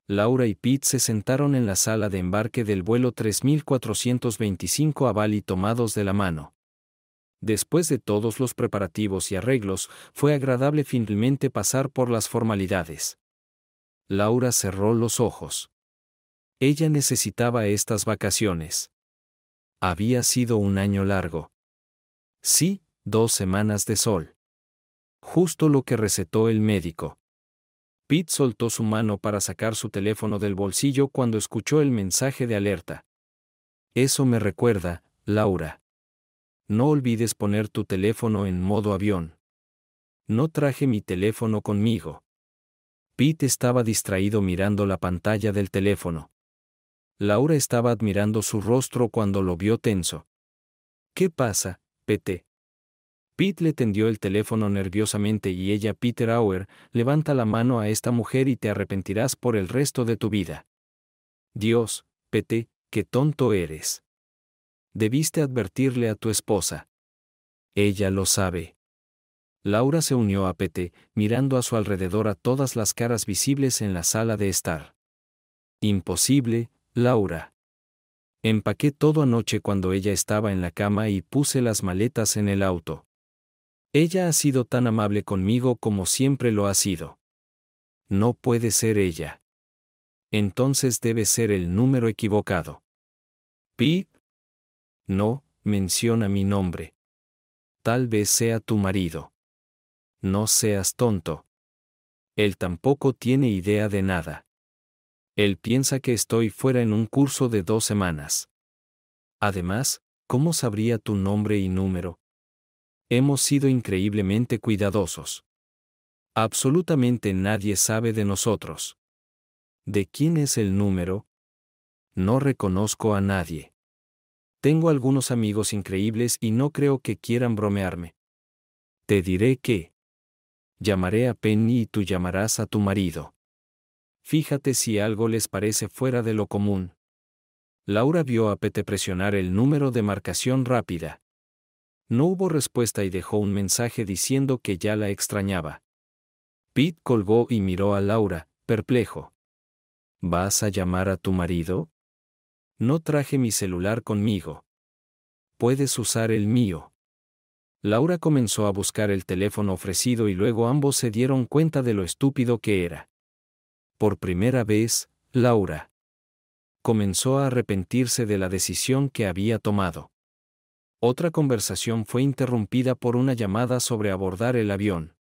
Laura y Pete se sentaron en la sala de embarque del vuelo 3425 a Bali tomados de la mano. Después de todos los preparativos y arreglos, fue agradable finalmente pasar por las formalidades. Laura cerró los ojos. Ella necesitaba estas vacaciones. Había sido un año largo. Sí, 2 semanas de sol. Justo lo que recetó el médico. Pete soltó su mano para sacar su teléfono del bolsillo cuando escuchó el mensaje de alerta. Eso me recuerda, Laura. No olvides poner tu teléfono en modo avión. No traje mi teléfono conmigo. Pete estaba distraído mirando la pantalla del teléfono. Laura estaba admirando su rostro cuando lo vio tenso. ¿Qué pasa, Pete? Pete le tendió el teléfono nerviosamente y ella, Peter Auer, levanta la mano a esta mujer y te arrepentirás por el resto de tu vida. Dios, Pete, qué tonto eres. Debiste advertirle a tu esposa. Ella lo sabe. Laura se unió a Pete, mirando a su alrededor a todas las caras visibles en la sala de estar. Imposible, Laura. Empaqué todo anoche cuando ella estaba en la cama y puse las maletas en el auto. Ella ha sido tan amable conmigo como siempre lo ha sido. No puede ser ella. Entonces debe ser el número equivocado. Pete. No, menciona mi nombre. Tal vez sea tu marido. No seas tonto. Él tampoco tiene idea de nada. Él piensa que estoy fuera en un curso de 2 semanas. Además, ¿cómo sabría tu nombre y número? Hemos sido increíblemente cuidadosos. Absolutamente nadie sabe de nosotros. ¿De quién es el número? No reconozco a nadie. Tengo algunos amigos increíbles y no creo que quieran bromearme. Te diré que llamaré a Penny y tú llamarás a tu marido. Fíjate si algo les parece fuera de lo común. Laura vio a Pete presionar el número de marcación rápida. No hubo respuesta y dejó un mensaje diciendo que ya la extrañaba. Pete colgó y miró a Laura, perplejo. ¿Vas a llamar a tu marido? No traje mi celular conmigo. Puedes usar el mío. Laura comenzó a buscar el teléfono ofrecido y luego ambos se dieron cuenta de lo estúpido que era. Por primera vez, Laura comenzó a arrepentirse de la decisión que había tomado. Otra conversación fue interrumpida por una llamada sobre abordar el avión.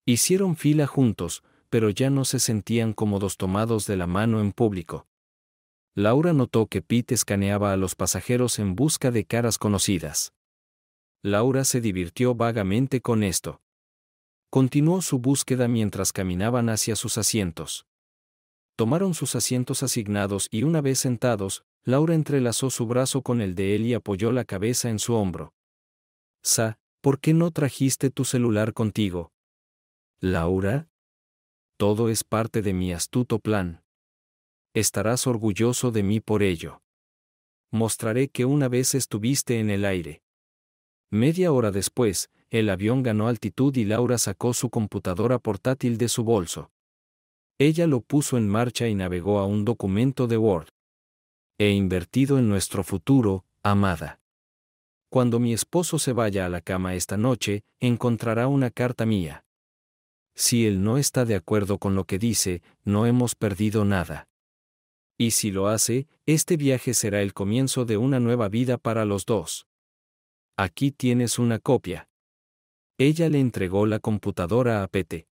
Hicieron fila juntos, pero ya no se sentían cómodos tomados de la mano en público. Laura notó que Pete escaneaba a los pasajeros en busca de caras conocidas. Laura se divirtió vagamente con esto. Continuó su búsqueda mientras caminaban hacia sus asientos. Tomaron sus asientos asignados y una vez sentados, Laura entrelazó su brazo con el de él y apoyó la cabeza en su hombro. ¿Por qué no trajiste tu celular contigo? Laura. Todo es parte de mi astuto plan. Estarás orgulloso de mí por ello. Mostraré que una vez estuviste en el aire. Media hora después, el avión ganó altitud y Laura sacó su computadora portátil de su bolso. Ella lo puso en marcha y navegó a un documento de Word. He invertido en nuestro futuro, amada. Cuando mi esposo se vaya a la cama esta noche, encontrará una carta mía. Si él no está de acuerdo con lo que dice, no hemos perdido nada. Y si lo hace, este viaje será el comienzo de una nueva vida para los dos. Aquí tienes una copia. Ella le entregó la computadora a Pete.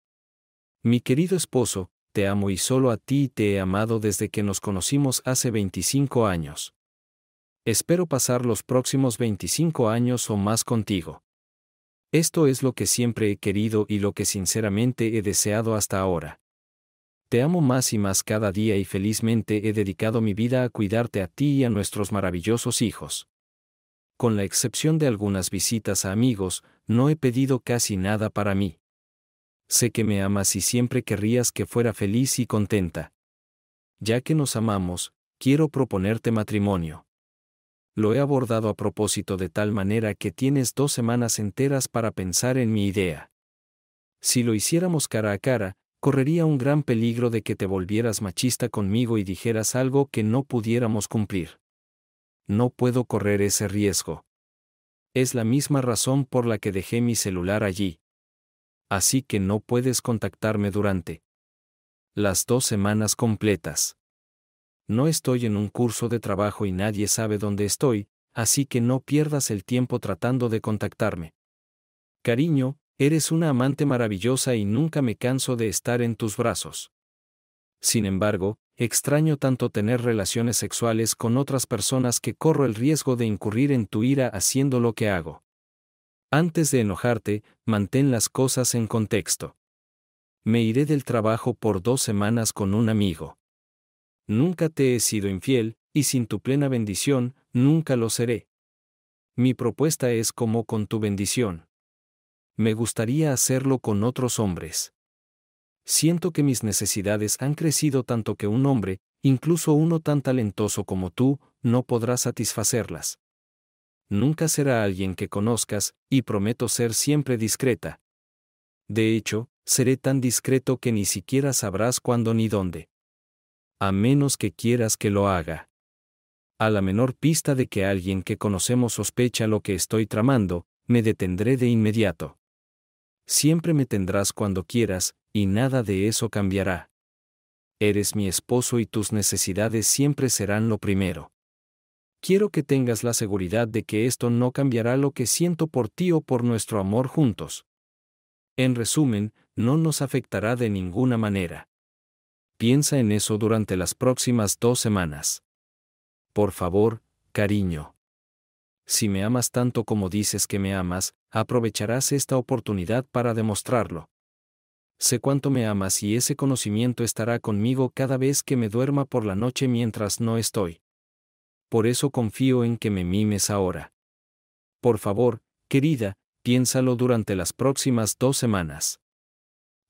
Mi querido esposo, te amo y solo a ti te he amado desde que nos conocimos hace 25 años. Espero pasar los próximos 25 años o más contigo. Esto es lo que siempre he querido y lo que sinceramente he deseado hasta ahora. Te amo más y más cada día y felizmente he dedicado mi vida a cuidarte a ti y a nuestros maravillosos hijos. Con la excepción de algunas visitas a amigos, no he pedido casi nada para mí. Sé que me amas y siempre querrías que fuera feliz y contenta. Ya que nos amamos, quiero proponerte matrimonio. Lo he abordado a propósito de tal manera que tienes 2 semanas enteras para pensar en mi idea. Si lo hiciéramos cara a cara, correría un gran peligro de que te volvieras machista conmigo y dijeras algo que no pudiéramos cumplir. No puedo correr ese riesgo. Es la misma razón por la que dejé mi celular allí. Así que no puedes contactarme durante las 2 semanas completas. No estoy en un curso de trabajo y nadie sabe dónde estoy, así que no pierdas el tiempo tratando de contactarme. Cariño, eres una amante maravillosa y nunca me canso de estar en tus brazos. Sin embargo, extraño tanto tener relaciones sexuales con otras personas que corro el riesgo de incurrir en tu ira haciendo lo que hago. Antes de enojarte, mantén las cosas en contexto. Me iré del trabajo por 2 semanas con un amigo. Nunca te he sido infiel, y sin tu plena bendición, nunca lo seré. Mi propuesta es como con tu bendición. Me gustaría hacerlo con otros hombres. Siento que mis necesidades han crecido tanto que un hombre, incluso uno tan talentoso como tú, no podrá satisfacerlas. Nunca será alguien que conozcas, y prometo ser siempre discreta. De hecho, seré tan discreto que ni siquiera sabrás cuándo ni dónde. A menos que quieras que lo haga. A la menor pista de que alguien que conocemos sospecha lo que estoy tramando, me detendré de inmediato. Siempre me tendrás cuando quieras, y nada de eso cambiará. Eres mi esposo y tus necesidades siempre serán lo primero. Quiero que tengas la seguridad de que esto no cambiará lo que siento por ti o por nuestro amor juntos. En resumen, no nos afectará de ninguna manera. Piensa en eso durante las próximas 2 semanas. Por favor, cariño. Si me amas tanto como dices que me amas, aprovecharás esta oportunidad para demostrarlo. Sé cuánto me amas y ese conocimiento estará conmigo cada vez que me duerma por la noche mientras no estoy. Por eso confío en que me mimes ahora. Por favor, querida, piénsalo durante las próximas 2 semanas.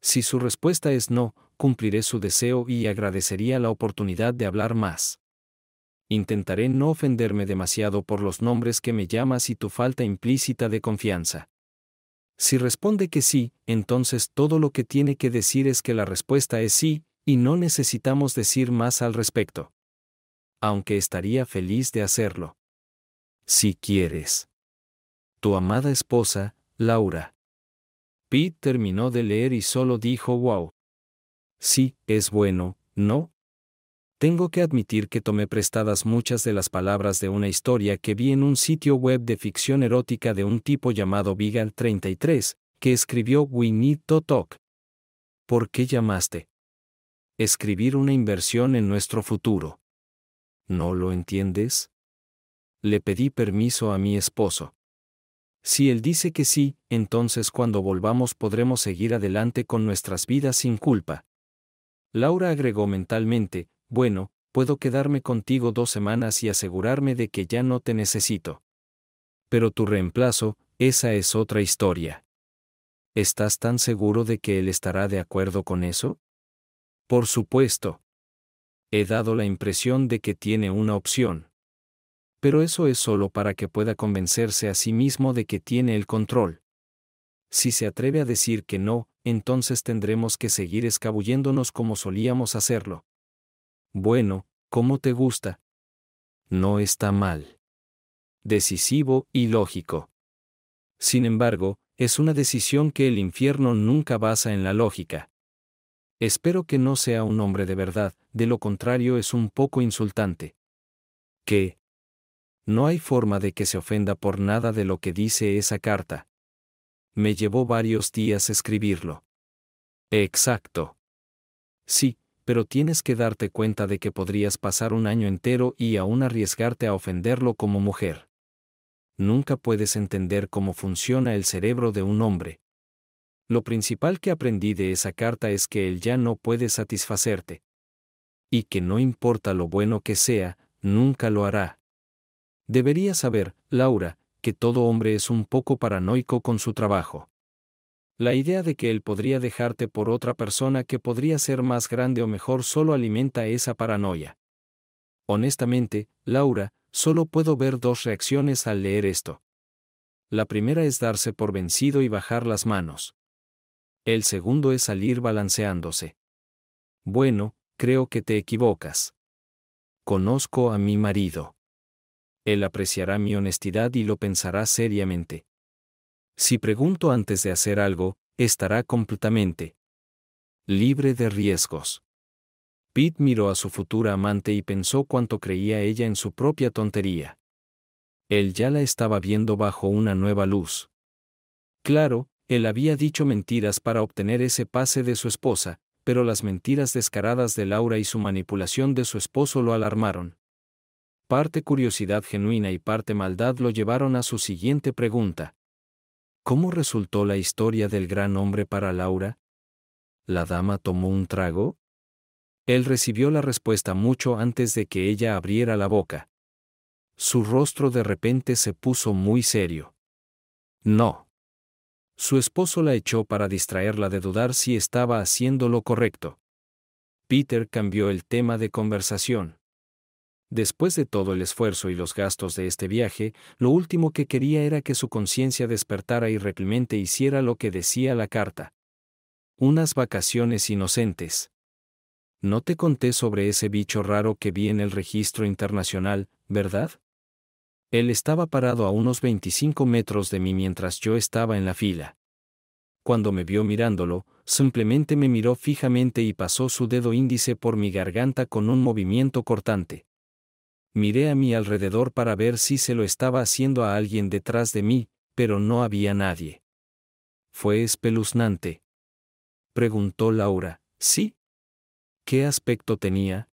Si su respuesta es no, cumpliré su deseo y agradecería la oportunidad de hablar más. Intentaré no ofenderme demasiado por los nombres que me llamas y tu falta implícita de confianza. Si responde que sí, entonces todo lo que tiene que decir es que la respuesta es sí, y no necesitamos decir más al respecto. Aunque estaría feliz de hacerlo. Si quieres. Tu amada esposa, Laura. Pete terminó de leer y solo dijo wow. Sí, es bueno, ¿no? Tengo que admitir que tomé prestadas muchas de las palabras de una historia que vi en un sitio web de ficción erótica de un tipo llamado Vigal33, que escribió We Need to Talk. ¿Por qué llamaste? Escribir una inversión en nuestro futuro. ¿No lo entiendes? Le pedí permiso a mi esposo. Si él dice que sí, entonces cuando volvamos podremos seguir adelante con nuestras vidas sin culpa. Laura agregó mentalmente, bueno, puedo quedarme contigo 2 semanas y asegurarme de que ya no te necesito. Pero tu reemplazo, esa es otra historia. ¿Estás tan seguro de que él estará de acuerdo con eso? Por supuesto. He dado la impresión de que tiene una opción. Pero eso es solo para que pueda convencerse a sí mismo de que tiene el control. Si se atreve a decir que no, entonces tendremos que seguir escabulléndonos como solíamos hacerlo. Bueno, ¿cómo te gusta? No está mal. Decisivo y lógico. Sin embargo, es una decisión que el infierno nunca basa en la lógica. Espero que no sea un hombre de verdad, de lo contrario es un poco insultante. ¿Qué? No hay forma de que se ofenda por nada de lo que dice esa carta. Me llevó varios días escribirlo. Exacto. Sí, pero tienes que darte cuenta de que podrías pasar un año entero y aún arriesgarte a ofenderlo como mujer. Nunca puedes entender cómo funciona el cerebro de un hombre. Lo principal que aprendí de esa carta es que él ya no puede satisfacerte. Y que no importa lo bueno que sea, nunca lo hará. Deberías saber, Laura, que todo hombre es un poco paranoico con su trabajo. La idea de que él podría dejarte por otra persona que podría ser más grande o mejor solo alimenta esa paranoia. Honestamente, Laura, solo puedo ver 2 reacciones al leer esto. La primera es darse por vencido y bajar las manos. El segundo es salir balanceándose. Bueno, creo que te equivocas. Conozco a mi marido. Él apreciará mi honestidad y lo pensará seriamente. Si pregunto antes de hacer algo, estará completamente libre de riesgos. Pete miró a su futura amante y pensó cuánto creía ella en su propia tontería. Él ya la estaba viendo bajo una nueva luz. Claro, él había dicho mentiras para obtener ese pase de su esposa, pero las mentiras descaradas de Laura y su manipulación de su esposo lo alarmaron. Parte curiosidad genuina y parte maldad lo llevaron a su siguiente pregunta. ¿Cómo resultó la historia del gran hombre para Laura? ¿La dama tomó un trago? Él recibió la respuesta mucho antes de que ella abriera la boca. Su rostro de repente se puso muy serio. No. Su esposo la echó para distraerla de dudar si estaba haciendo lo correcto. Peter cambió el tema de conversación. Después de todo el esfuerzo y los gastos de este viaje, lo último que quería era que su conciencia despertara y realmente hiciera lo que decía la carta. Unas vacaciones inocentes. No te conté sobre ese bicho raro que vi en el registro internacional, ¿verdad? Él estaba parado a unos 25 metros de mí mientras yo estaba en la fila. Cuando me vio mirándolo, simplemente me miró fijamente y pasó su dedo índice por mi garganta con un movimiento cortante. Miré a mi alrededor para ver si se lo estaba haciendo a alguien detrás de mí, pero no había nadie. ¿Fue espeluznante?, preguntó Laura. ¿Sí? ¿Qué aspecto tenía?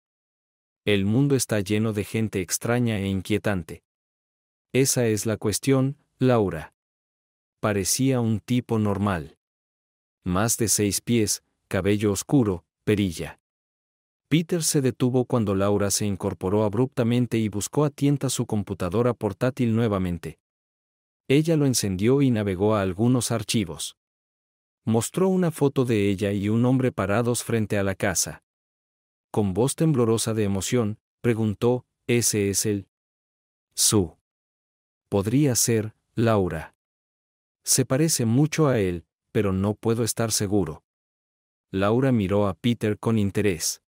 El mundo está lleno de gente extraña e inquietante. Esa es la cuestión, Laura. Parecía un tipo normal. Más de 6 pies, cabello oscuro, perilla. Peter se detuvo cuando Laura se incorporó abruptamente y buscó a tientas su computadora portátil nuevamente. Ella lo encendió y navegó a algunos archivos. Mostró una foto de ella y un hombre parados frente a la casa. Con voz temblorosa de emoción, preguntó, ¿ese es él? Su. Podría ser, Laura. Se parece mucho a él, pero no puedo estar seguro. Laura miró a Peter con interés.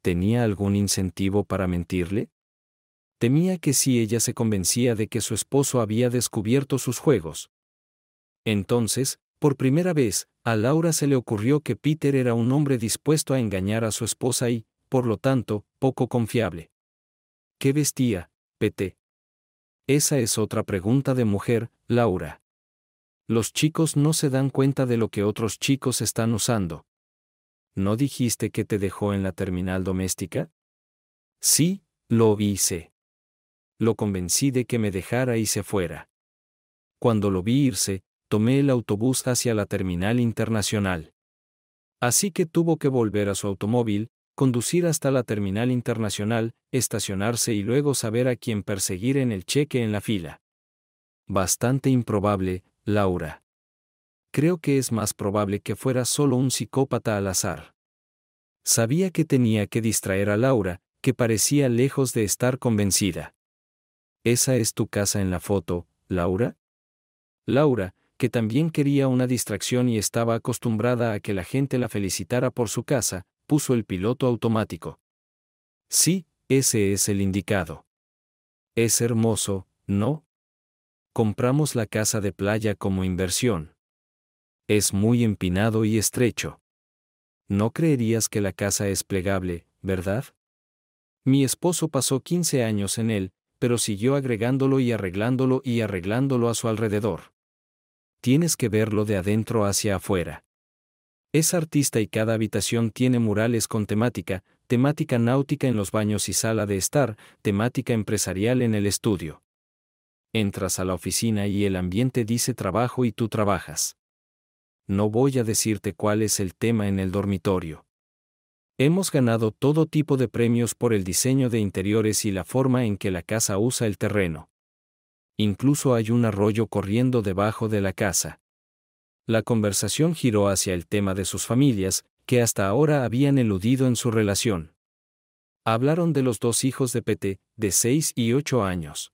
¿Tenía algún incentivo para mentirle? Temía que si ella se convencía de que su esposo había descubierto sus juegos. Entonces, por primera vez, a Laura se le ocurrió que Peter era un hombre dispuesto a engañar a su esposa y, por lo tanto, poco confiable. ¿Qué vestía, Pete? Esa es otra pregunta de mujer, Laura. Los chicos no se dan cuenta de lo que otros chicos están usando. ¿No dijiste que te dejó en la terminal doméstica? Sí, lo hice. Lo convencí de que me dejara y se fuera. Cuando lo vi irse, tomé el autobús hacia la terminal internacional. Así que tuvo que volver a su automóvil, conducir hasta la terminal internacional, estacionarse y luego saber a quién perseguir en el cheque en la fila. Bastante improbable, Laura. Creo que es más probable que fuera solo un psicópata al azar. Sabía que tenía que distraer a Laura, que parecía lejos de estar convencida. ¿Esa es tu casa en la foto, Laura? Laura, que también quería una distracción y estaba acostumbrada a que la gente la felicitara por su casa, puso el piloto automático. Sí, ese es el indicado. Es hermoso, ¿no? Compramos la casa de playa como inversión. Es muy empinado y estrecho. No creerías que la casa es plegable, ¿verdad? Mi esposo pasó 15 años en él, pero siguió agregándolo y arreglándolo a su alrededor. Tienes que verlo de adentro hacia afuera. Es artista y cada habitación tiene murales con temática náutica en los baños y sala de estar, temática empresarial en el estudio. Entras a la oficina y el ambiente dice trabajo y tú trabajas. No voy a decirte cuál es el tema en el dormitorio. Hemos ganado todo tipo de premios por el diseño de interiores y la forma en que la casa usa el terreno. Incluso hay un arroyo corriendo debajo de la casa. La conversación giró hacia el tema de sus familias, que hasta ahora habían eludido en su relación. Hablaron de los 2 hijos de Pete, de 6 y 8 años.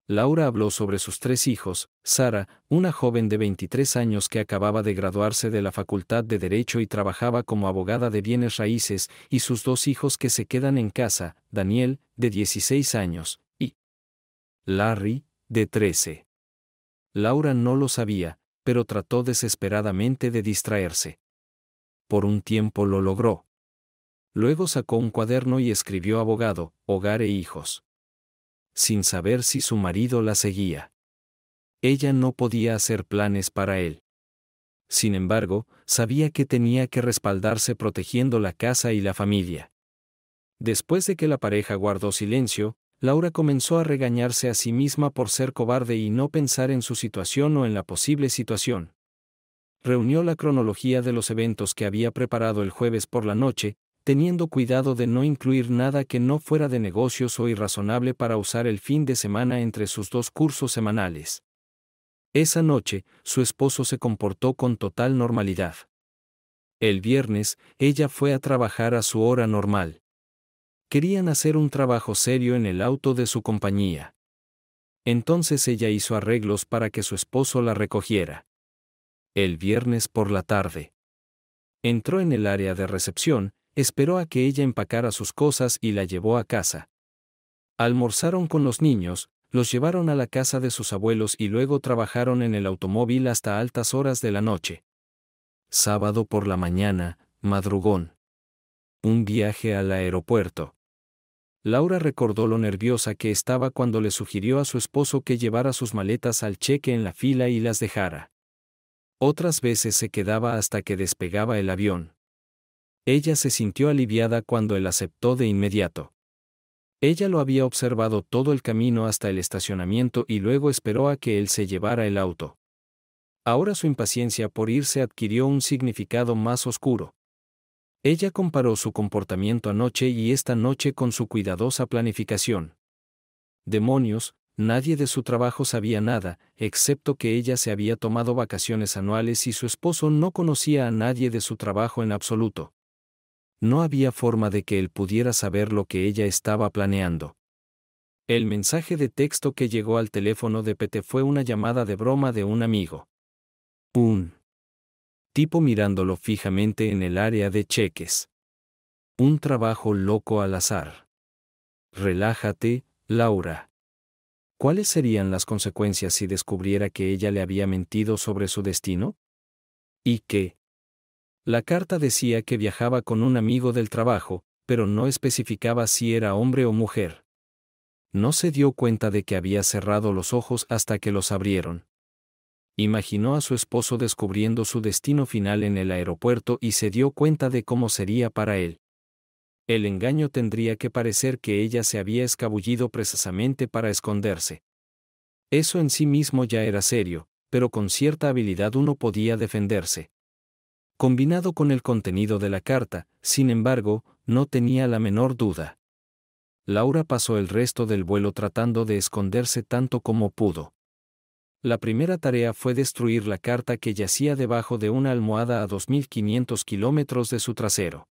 Laura habló sobre sus 3 hijos, Sara, una joven de 23 años que acababa de graduarse de la Facultad de Derecho y trabajaba como abogada de bienes raíces, y sus 2 hijos que se quedan en casa, Daniel, de 16 años, y Larry, de 13. Laura no lo sabía, pero trató desesperadamente de distraerse. Por un tiempo lo logró. Luego sacó un cuaderno y escribió abogado, hogar e hijos. Sin saber si su marido la seguía. Ella no podía hacer planes para él. Sin embargo, sabía que tenía que respaldarse protegiendo la casa y la familia. Después de que la pareja guardó silencio, Laura comenzó a regañarse a sí misma por ser cobarde y no pensar en su situación o en la posible situación. Reunió la cronología de los eventos que había preparado el jueves por la noche, teniendo cuidado de no incluir nada que no fuera de negocios o irrazonable para usar el fin de semana entre sus 2 cursos semanales. Esa noche, su esposo se comportó con total normalidad. El viernes, ella fue a trabajar a su hora normal. Querían hacer un trabajo serio en el auto de su compañía. Entonces ella hizo arreglos para que su esposo la recogiera. El viernes por la tarde. Entró en el área de recepción, esperó a que ella empacara sus cosas y la llevó a casa. Almorzaron con los niños, los llevaron a la casa de sus abuelos y luego trabajaron en el automóvil hasta altas horas de la noche. Sábado por la mañana, madrugón. Un viaje al aeropuerto. Laura recordó lo nerviosa que estaba cuando le sugirió a su esposo que llevara sus maletas al cheque en la fila y las dejara. Otras veces se quedaba hasta que despegaba el avión. Ella se sintió aliviada cuando él aceptó de inmediato. Ella lo había observado todo el camino hasta el estacionamiento y luego esperó a que él se llevara el auto. Ahora su impaciencia por irse adquirió un significado más oscuro. Ella comparó su comportamiento anoche y esta noche con su cuidadosa planificación. Demonios, nadie de su trabajo sabía nada, excepto que ella se había tomado vacaciones anuales y su esposo no conocía a nadie de su trabajo en absoluto. No había forma de que él pudiera saber lo que ella estaba planeando. El mensaje de texto que llegó al teléfono de Pete fue una llamada de broma de un amigo. Un tipo mirándolo fijamente en el área de cheques. Un trabajo loco al azar. Relájate, Laura. ¿Cuáles serían las consecuencias si descubriera que ella le había mentido sobre su destino? ¿Y qué? La carta decía que viajaba con un amigo del trabajo, pero no especificaba si era hombre o mujer. No se dio cuenta de que había cerrado los ojos hasta que los abrieron. Imaginó a su esposo descubriendo su destino final en el aeropuerto y se dio cuenta de cómo sería para él. El engaño tendría que parecer que ella se había escabullido precisamente para esconderse. Eso en sí mismo ya era serio, pero con cierta habilidad uno podía defenderse. Combinado con el contenido de la carta, sin embargo, no tenía la menor duda. Laura pasó el resto del vuelo tratando de esconderse tanto como pudo. La primera tarea fue destruir la carta que yacía debajo de una almohada a 2.500 kilómetros de su trasero.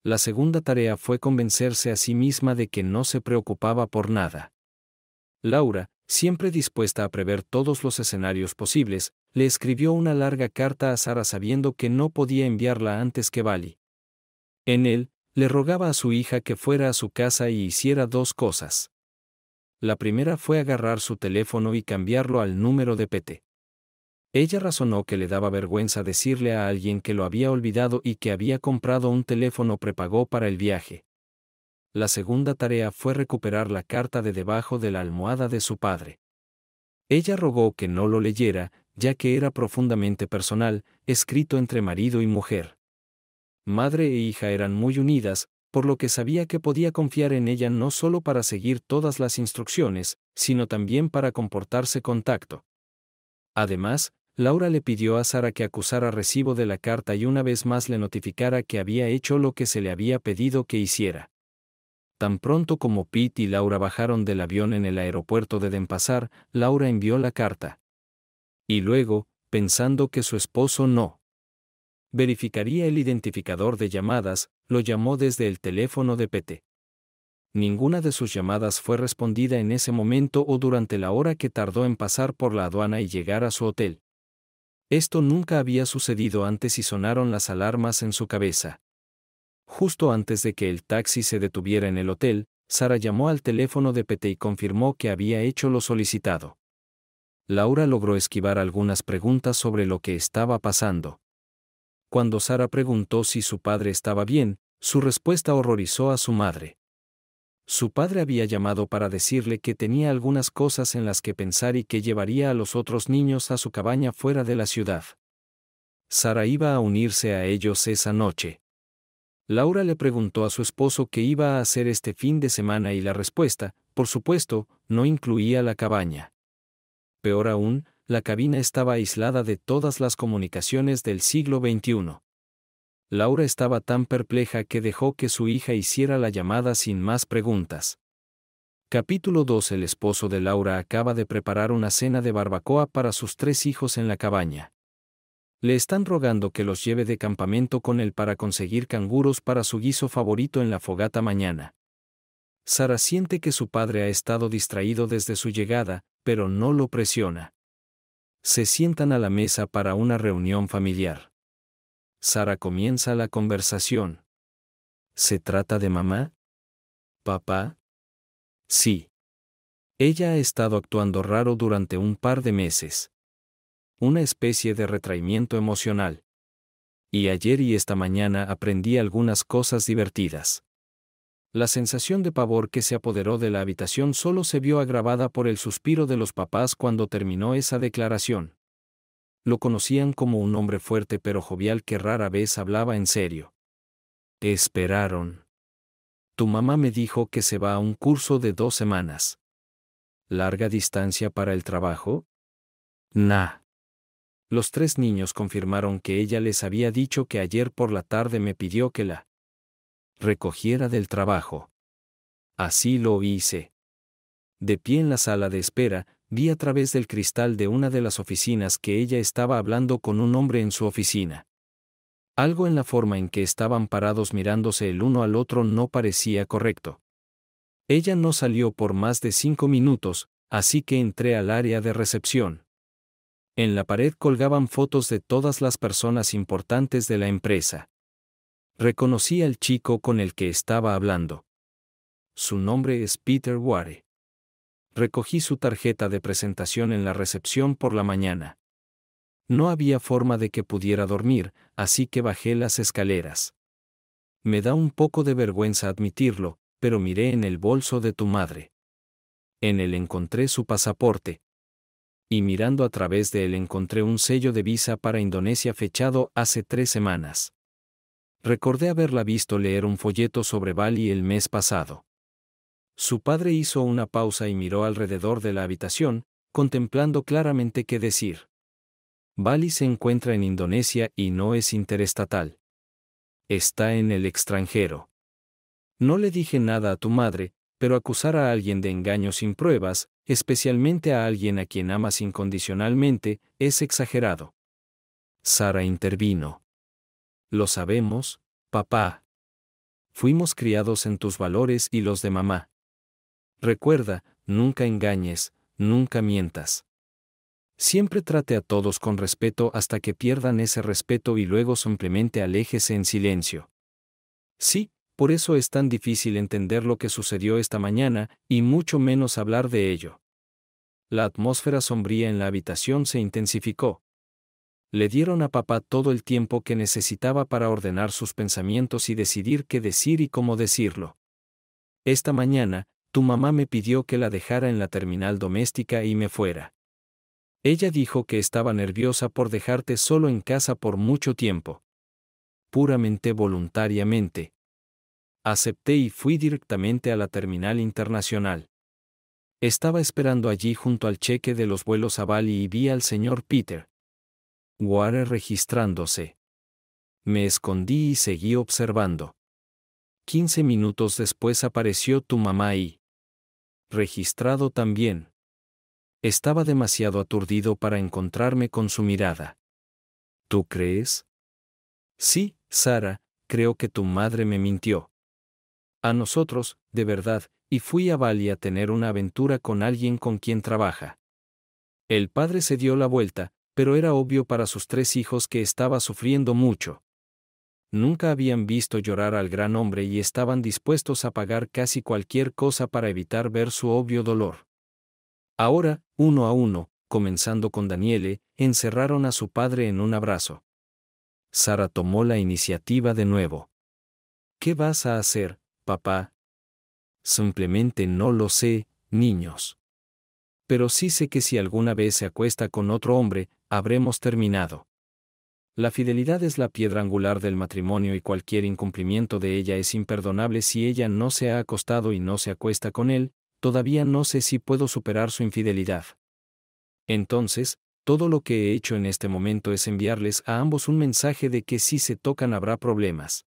La segunda tarea fue convencerse a sí misma de que no se preocupaba por nada. Laura, siempre dispuesta a prever todos los escenarios posibles, le escribió una larga carta a Sara sabiendo que no podía enviarla antes que Bali. En él, le rogaba a su hija que fuera a su casa y hiciera 2 cosas. La primera fue agarrar su teléfono y cambiarlo al número de Pete. Ella razonó que le daba vergüenza decirle a alguien que lo había olvidado y que había comprado un teléfono prepago para el viaje. La segunda tarea fue recuperar la carta de debajo de la almohada de su padre. Ella rogó que no lo leyera, ya que era profundamente personal, escrito entre marido y mujer. Madre e hija eran muy unidas, por lo que sabía que podía confiar en ella no solo para seguir todas las instrucciones, sino también para comportarse con tacto. Además, Laura le pidió a Sara que acusara recibo de la carta y una vez más le notificara que había hecho lo que se le había pedido que hiciera. Tan pronto como Pete y Laura bajaron del avión en el aeropuerto de Denpasar, Laura envió la carta. Y luego, pensando que su esposo no verificaría el identificador de llamadas, lo llamó desde el teléfono de Pete. Ninguna de sus llamadas fue respondida en ese momento o durante la hora que tardó en pasar por la aduana y llegar a su hotel. Esto nunca había sucedido antes y sonaron las alarmas en su cabeza. Justo antes de que el taxi se detuviera en el hotel, Sara llamó al teléfono de Pete y confirmó que había hecho lo solicitado. Laura logró esquivar algunas preguntas sobre lo que estaba pasando. Cuando Sara preguntó si su padre estaba bien, su respuesta horrorizó a su madre. Su padre había llamado para decirle que tenía algunas cosas en las que pensar y que llevaría a los otros niños a su cabaña fuera de la ciudad. Sara iba a unirse a ellos esa noche. Laura le preguntó a su esposo qué iba a hacer este fin de semana y la respuesta, por supuesto, no incluía la cabaña. Peor aún, la cabina estaba aislada de todas las comunicaciones del siglo XXI. Laura estaba tan perpleja que dejó que su hija hiciera la llamada sin más preguntas. Capítulo 2. El esposo de Laura acaba de preparar una cena de barbacoa para sus 3 hijos en la cabaña. Le están rogando que los lleve de campamento con él para conseguir canguros para su guiso favorito en la fogata mañana. Sara siente que su padre ha estado distraído desde su llegada, pero no lo presiona. Se sientan a la mesa para una reunión familiar. Sara comienza la conversación. ¿Se trata de mamá? ¿Papá? Sí. Ella ha estado actuando raro durante un par de meses. Una especie de retraimiento emocional. Y ayer y esta mañana aprendí algunas cosas divertidas. La sensación de pavor que se apoderó de la habitación solo se vio agravada por el suspiro de los papás cuando terminó esa declaración. Lo conocían como un hombre fuerte pero jovial que rara vez hablaba en serio. Esperaron. Tu mamá me dijo que se va a un curso de 2 semanas. ¿Larga distancia para el trabajo? Nah. Los 3 niños confirmaron que ella les había dicho que ayer por la tarde me pidió que la recogiera del trabajo. Así lo hice. De pie en la sala de espera, vi a través del cristal de una de las oficinas que ella estaba hablando con un hombre en su oficina. Algo en la forma en que estaban parados mirándose el uno al otro no parecía correcto. Ella no salió por más de 5 minutos, así que entré al área de recepción. En la pared colgaban fotos de todas las personas importantes de la empresa. Reconocí al chico con el que estaba hablando. Su nombre es Peter Ware. Recogí su tarjeta de presentación en la recepción por la mañana. No había forma de que pudiera dormir, así que bajé las escaleras. Me da un poco de vergüenza admitirlo, pero miré en el bolso de tu madre. En él encontré su pasaporte. Y mirando a través de él encontré un sello de visa para Indonesia fechado hace 3 semanas. Recordé haberla visto leer un folleto sobre Bali el mes pasado. Su padre hizo una pausa y miró alrededor de la habitación, contemplando claramente qué decir. Bali se encuentra en Indonesia y no es interestatal. Está en el extranjero. No le dije nada a tu madre, pero acusar a alguien de engaño sin pruebas, especialmente a alguien a quien amas incondicionalmente, es exagerado. Sara intervino. Lo sabemos, papá. Fuimos criados en tus valores y los de mamá. Recuerda, nunca engañes, nunca mientas. Siempre trate a todos con respeto hasta que pierdan ese respeto y luego simplemente aléjese en silencio. Sí, por eso es tan difícil entender lo que sucedió esta mañana, y mucho menos hablar de ello. La atmósfera sombría en la habitación se intensificó. Le dieron a papá todo el tiempo que necesitaba para ordenar sus pensamientos y decidir qué decir y cómo decirlo. Esta mañana, tu mamá me pidió que la dejara en la terminal doméstica y me fuera. Ella dijo que estaba nerviosa por dejarte solo en casa por mucho tiempo. Puramente voluntariamente. Acepté y fui directamente a la terminal internacional. Estaba esperando allí junto al cheque de los vuelos a Bali y vi al señor Peter Ware registrándose. Me escondí y seguí observando. 15 minutos después apareció tu mamá y registrado también. Estaba demasiado aturdido para encontrarme con su mirada. ¿Tú crees? Sí, Sara, creo que tu madre me mintió. A nosotros, de verdad, y fui a Bali a tener una aventura con alguien con quien trabaja. El padre se dio la vuelta, pero era obvio para sus 3 hijos que estaba sufriendo mucho. Nunca habían visto llorar al gran hombre y estaban dispuestos a pagar casi cualquier cosa para evitar ver su obvio dolor. Ahora, uno a uno, comenzando con Daniele, encerraron a su padre en un abrazo. Sara tomó la iniciativa de nuevo. ¿Qué vas a hacer, papá? Simplemente no lo sé, niños. Pero sí sé que si alguna vez se acuesta con otro hombre, habremos terminado. La fidelidad es la piedra angular del matrimonio y cualquier incumplimiento de ella es imperdonable. Si ella no se ha acostado y no se acuesta con él, todavía no sé si puedo superar su infidelidad. Entonces, todo lo que he hecho en este momento es enviarles a ambos un mensaje de que si se tocan habrá problemas.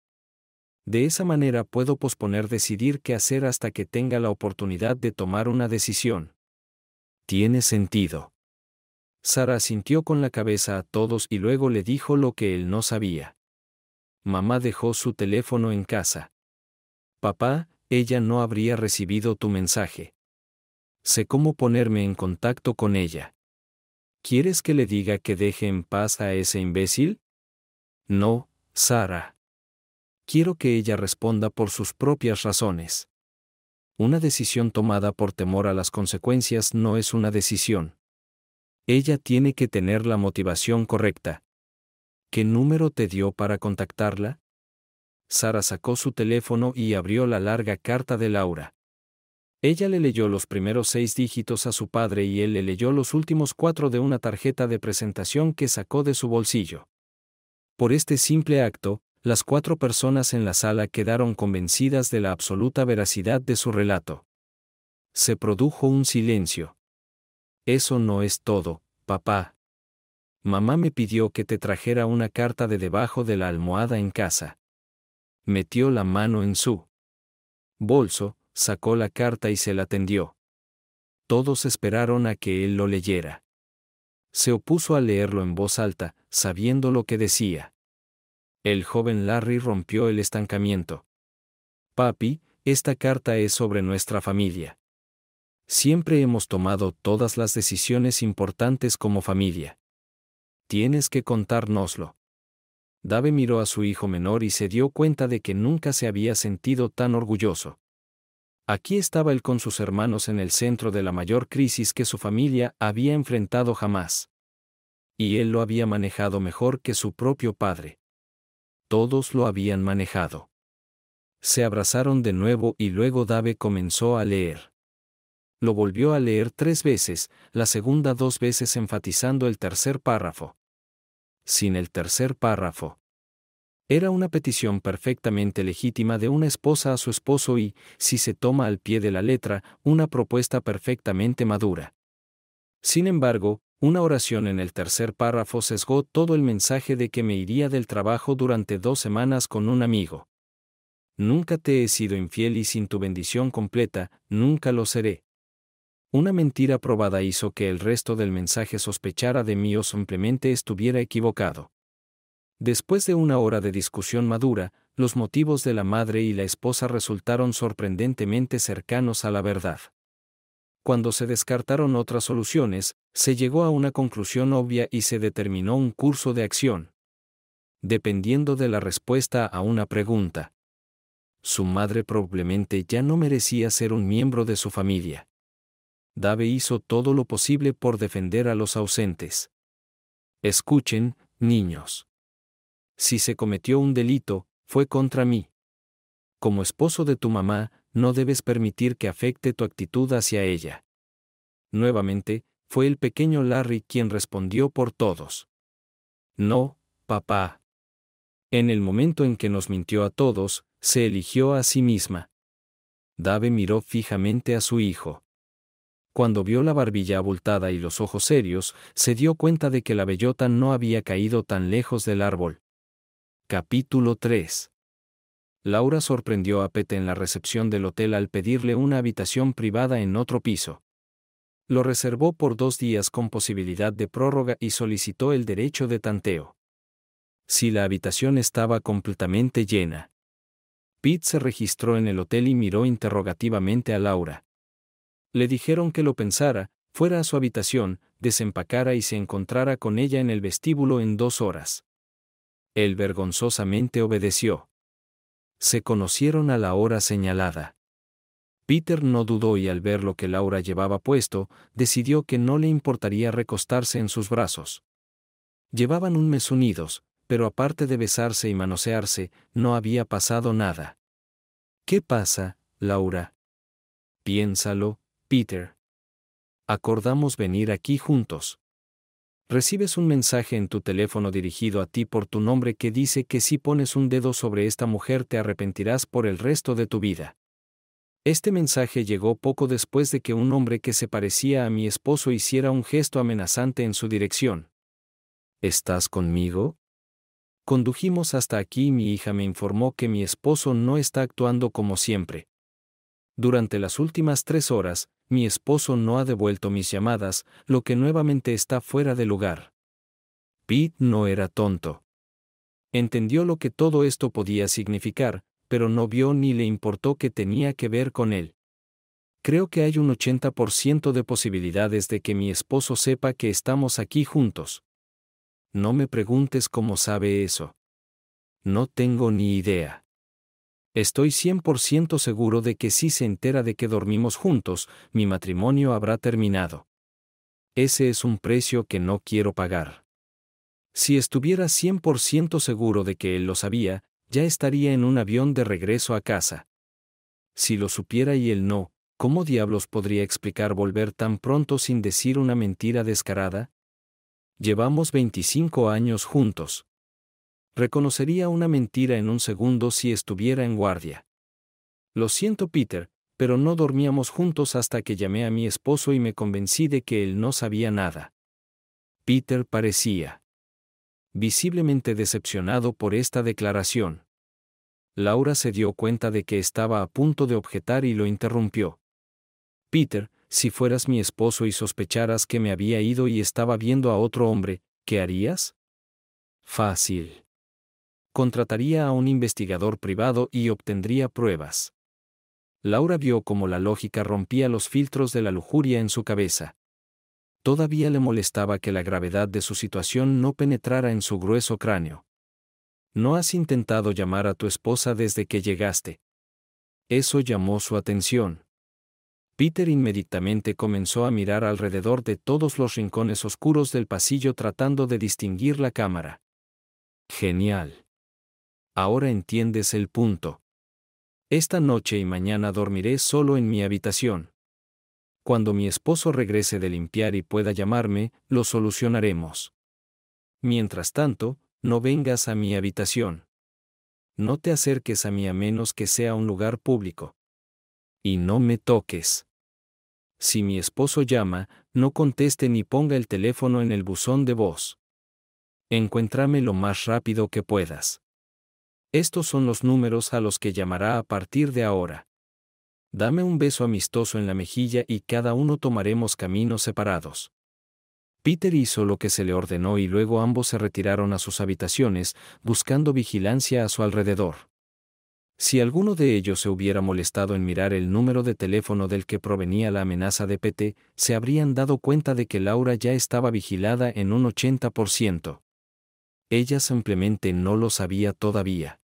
De esa manera puedo posponer decidir qué hacer hasta que tenga la oportunidad de tomar una decisión. Tiene sentido. Sara asintió con la cabeza a todos y luego le dijo lo que él no sabía. Mamá dejó su teléfono en casa. Papá, ella no habría recibido tu mensaje. Sé cómo ponerme en contacto con ella. ¿Quieres que le diga que deje en paz a ese imbécil? No, Sara. Quiero que ella responda por sus propias razones. Una decisión tomada por temor a las consecuencias no es una decisión. Ella tiene que tener la motivación correcta. ¿Qué número te dio para contactarla? Sara sacó su teléfono y abrió la larga carta de Laura. Ella le leyó los primeros 6 dígitos a su padre y él le leyó los últimos 4 de una tarjeta de presentación que sacó de su bolsillo. Por este simple acto, las 4 personas en la sala quedaron convencidas de la absoluta veracidad de su relato. Se produjo un silencio. Eso no es todo, papá. Mamá me pidió que te trajera una carta de debajo de la almohada en casa. Metió la mano en su bolso, sacó la carta y se la tendió. Todos esperaron a que él lo leyera. Se opuso a leerlo en voz alta, sabiendo lo que decía. El joven Larry rompió el estancamiento. Papi, esta carta es sobre nuestra familia. Siempre hemos tomado todas las decisiones importantes como familia. Tienes que contárnoslo. Dave miró a su hijo menor y se dio cuenta de que nunca se había sentido tan orgulloso. Aquí estaba él con sus hermanos en el centro de la mayor crisis que su familia había enfrentado jamás. Y él lo había manejado mejor que su propio padre. Todos lo habían manejado. Se abrazaron de nuevo y luego Dave comenzó a leer. Lo volvió a leer 3 veces, la segunda 2 veces enfatizando el tercer párrafo. Sin el tercer párrafo. Era una petición perfectamente legítima de una esposa a su esposo y, si se toma al pie de la letra, una propuesta perfectamente madura. Sin embargo, una oración en el tercer párrafo sesgó todo el mensaje de que me iría del trabajo durante 2 semanas con un amigo. Nunca te he sido infiel y sin tu bendición completa, nunca lo seré. Una mentira probada hizo que el resto del mensaje sospechara de mí o simplemente estuviera equivocado. Después de una hora de discusión madura, los motivos de la madre y la esposa resultaron sorprendentemente cercanos a la verdad. Cuando se descartaron otras soluciones, se llegó a una conclusión obvia y se determinó un curso de acción. Dependiendo de la respuesta a una pregunta. Su madre probablemente ya no merecía ser un miembro de su familia. Dave hizo todo lo posible por defender a los ausentes. Escuchen, niños. Si se cometió un delito, fue contra mí. Como esposo de tu mamá, no debes permitir que afecte tu actitud hacia ella. Nuevamente, fue el pequeño Larry quien respondió por todos. No, papá. En el momento en que nos mintió a todos, se eligió a sí misma. Dave miró fijamente a su hijo. Cuando vio la barbilla abultada y los ojos serios, se dio cuenta de que la bellota no había caído tan lejos del árbol. Capítulo 3. Laura sorprendió a Pete en la recepción del hotel al pedirle una habitación privada en otro piso. Lo reservó por 2 días con posibilidad de prórroga y solicitó el derecho de tanteo. Si la habitación estaba completamente llena. Pete se registró en el hotel y miró interrogativamente a Laura. Le dijeron que lo pensara, fuera a su habitación, desempacara y se encontrara con ella en el vestíbulo en 2 horas. Él vergonzosamente obedeció. Se conocieron a la hora señalada. Peter no dudó y al ver lo que Laura llevaba puesto, decidió que no le importaría recostarse en sus brazos. Llevaban un mes unidos, pero aparte de besarse y manosearse, no había pasado nada. ¿Qué pasa, Laura? Piénsalo, Peter. Acordamos venir aquí juntos. Recibes un mensaje en tu teléfono dirigido a ti por tu nombre que dice que si pones un dedo sobre esta mujer te arrepentirás por el resto de tu vida. Este mensaje llegó poco después de que un hombre que se parecía a mi esposo hiciera un gesto amenazante en su dirección. ¿Estás conmigo? Condujimos hasta aquí y mi hija me informó que mi esposo no está actuando como siempre. Durante las últimas 3 horas, mi esposo no ha devuelto mis llamadas, lo que nuevamente está fuera de lugar. Pete no era tonto. Entendió lo que todo esto podía significar, pero no vio ni le importó que tenía que ver con él. Creo que hay un 80% de posibilidades de que mi esposo sepa que estamos aquí juntos. No me preguntes cómo sabe eso. No tengo ni idea. Estoy 100% seguro de que si se entera de que dormimos juntos, mi matrimonio habrá terminado. Ese es un precio que no quiero pagar. Si estuviera 100% seguro de que él lo sabía, ya estaría en un avión de regreso a casa. Si lo supiera y él no, ¿cómo diablos podría explicar volver tan pronto sin decir una mentira descarada? Llevamos 25 años juntos. Reconocería una mentira en un segundo si estuviera en guardia. Lo siento, Peter, pero no dormíamos juntos hasta que llamé a mi esposo y me convencí de que él no sabía nada. Peter parecía visiblemente decepcionado por esta declaración. Laura se dio cuenta de que estaba a punto de objetar y lo interrumpió. Peter, si fueras mi esposo y sospecharas que me había ido y estaba viendo a otro hombre, ¿qué harías? Fácil. Contrataría a un investigador privado y obtendría pruebas. Laura vio cómo la lógica rompía los filtros de la lujuria en su cabeza. Todavía le molestaba que la gravedad de su situación no penetrara en su grueso cráneo. ¿No has intentado llamar a tu esposa desde que llegaste? Eso llamó su atención. Peter inmediatamente comenzó a mirar alrededor de todos los rincones oscuros del pasillo tratando de distinguir la cámara. Genial. Ahora entiendes el punto. Esta noche y mañana dormiré solo en mi habitación. Cuando mi esposo regrese de limpiar y pueda llamarme, lo solucionaremos. Mientras tanto, no vengas a mi habitación. No te acerques a mí a menos que sea un lugar público. Y no me toques. Si mi esposo llama, no conteste ni ponga el teléfono en el buzón de voz. Encuéntrame lo más rápido que puedas. Estos son los números a los que llamará a partir de ahora. Dame un beso amistoso en la mejilla y cada uno tomaremos caminos separados. Peter hizo lo que se le ordenó y luego ambos se retiraron a sus habitaciones, buscando vigilancia a su alrededor. Si alguno de ellos se hubiera molestado en mirar el número de teléfono del que provenía la amenaza de PT, se habrían dado cuenta de que Laura ya estaba vigilada en un 80%. Ella simplemente no lo sabía todavía.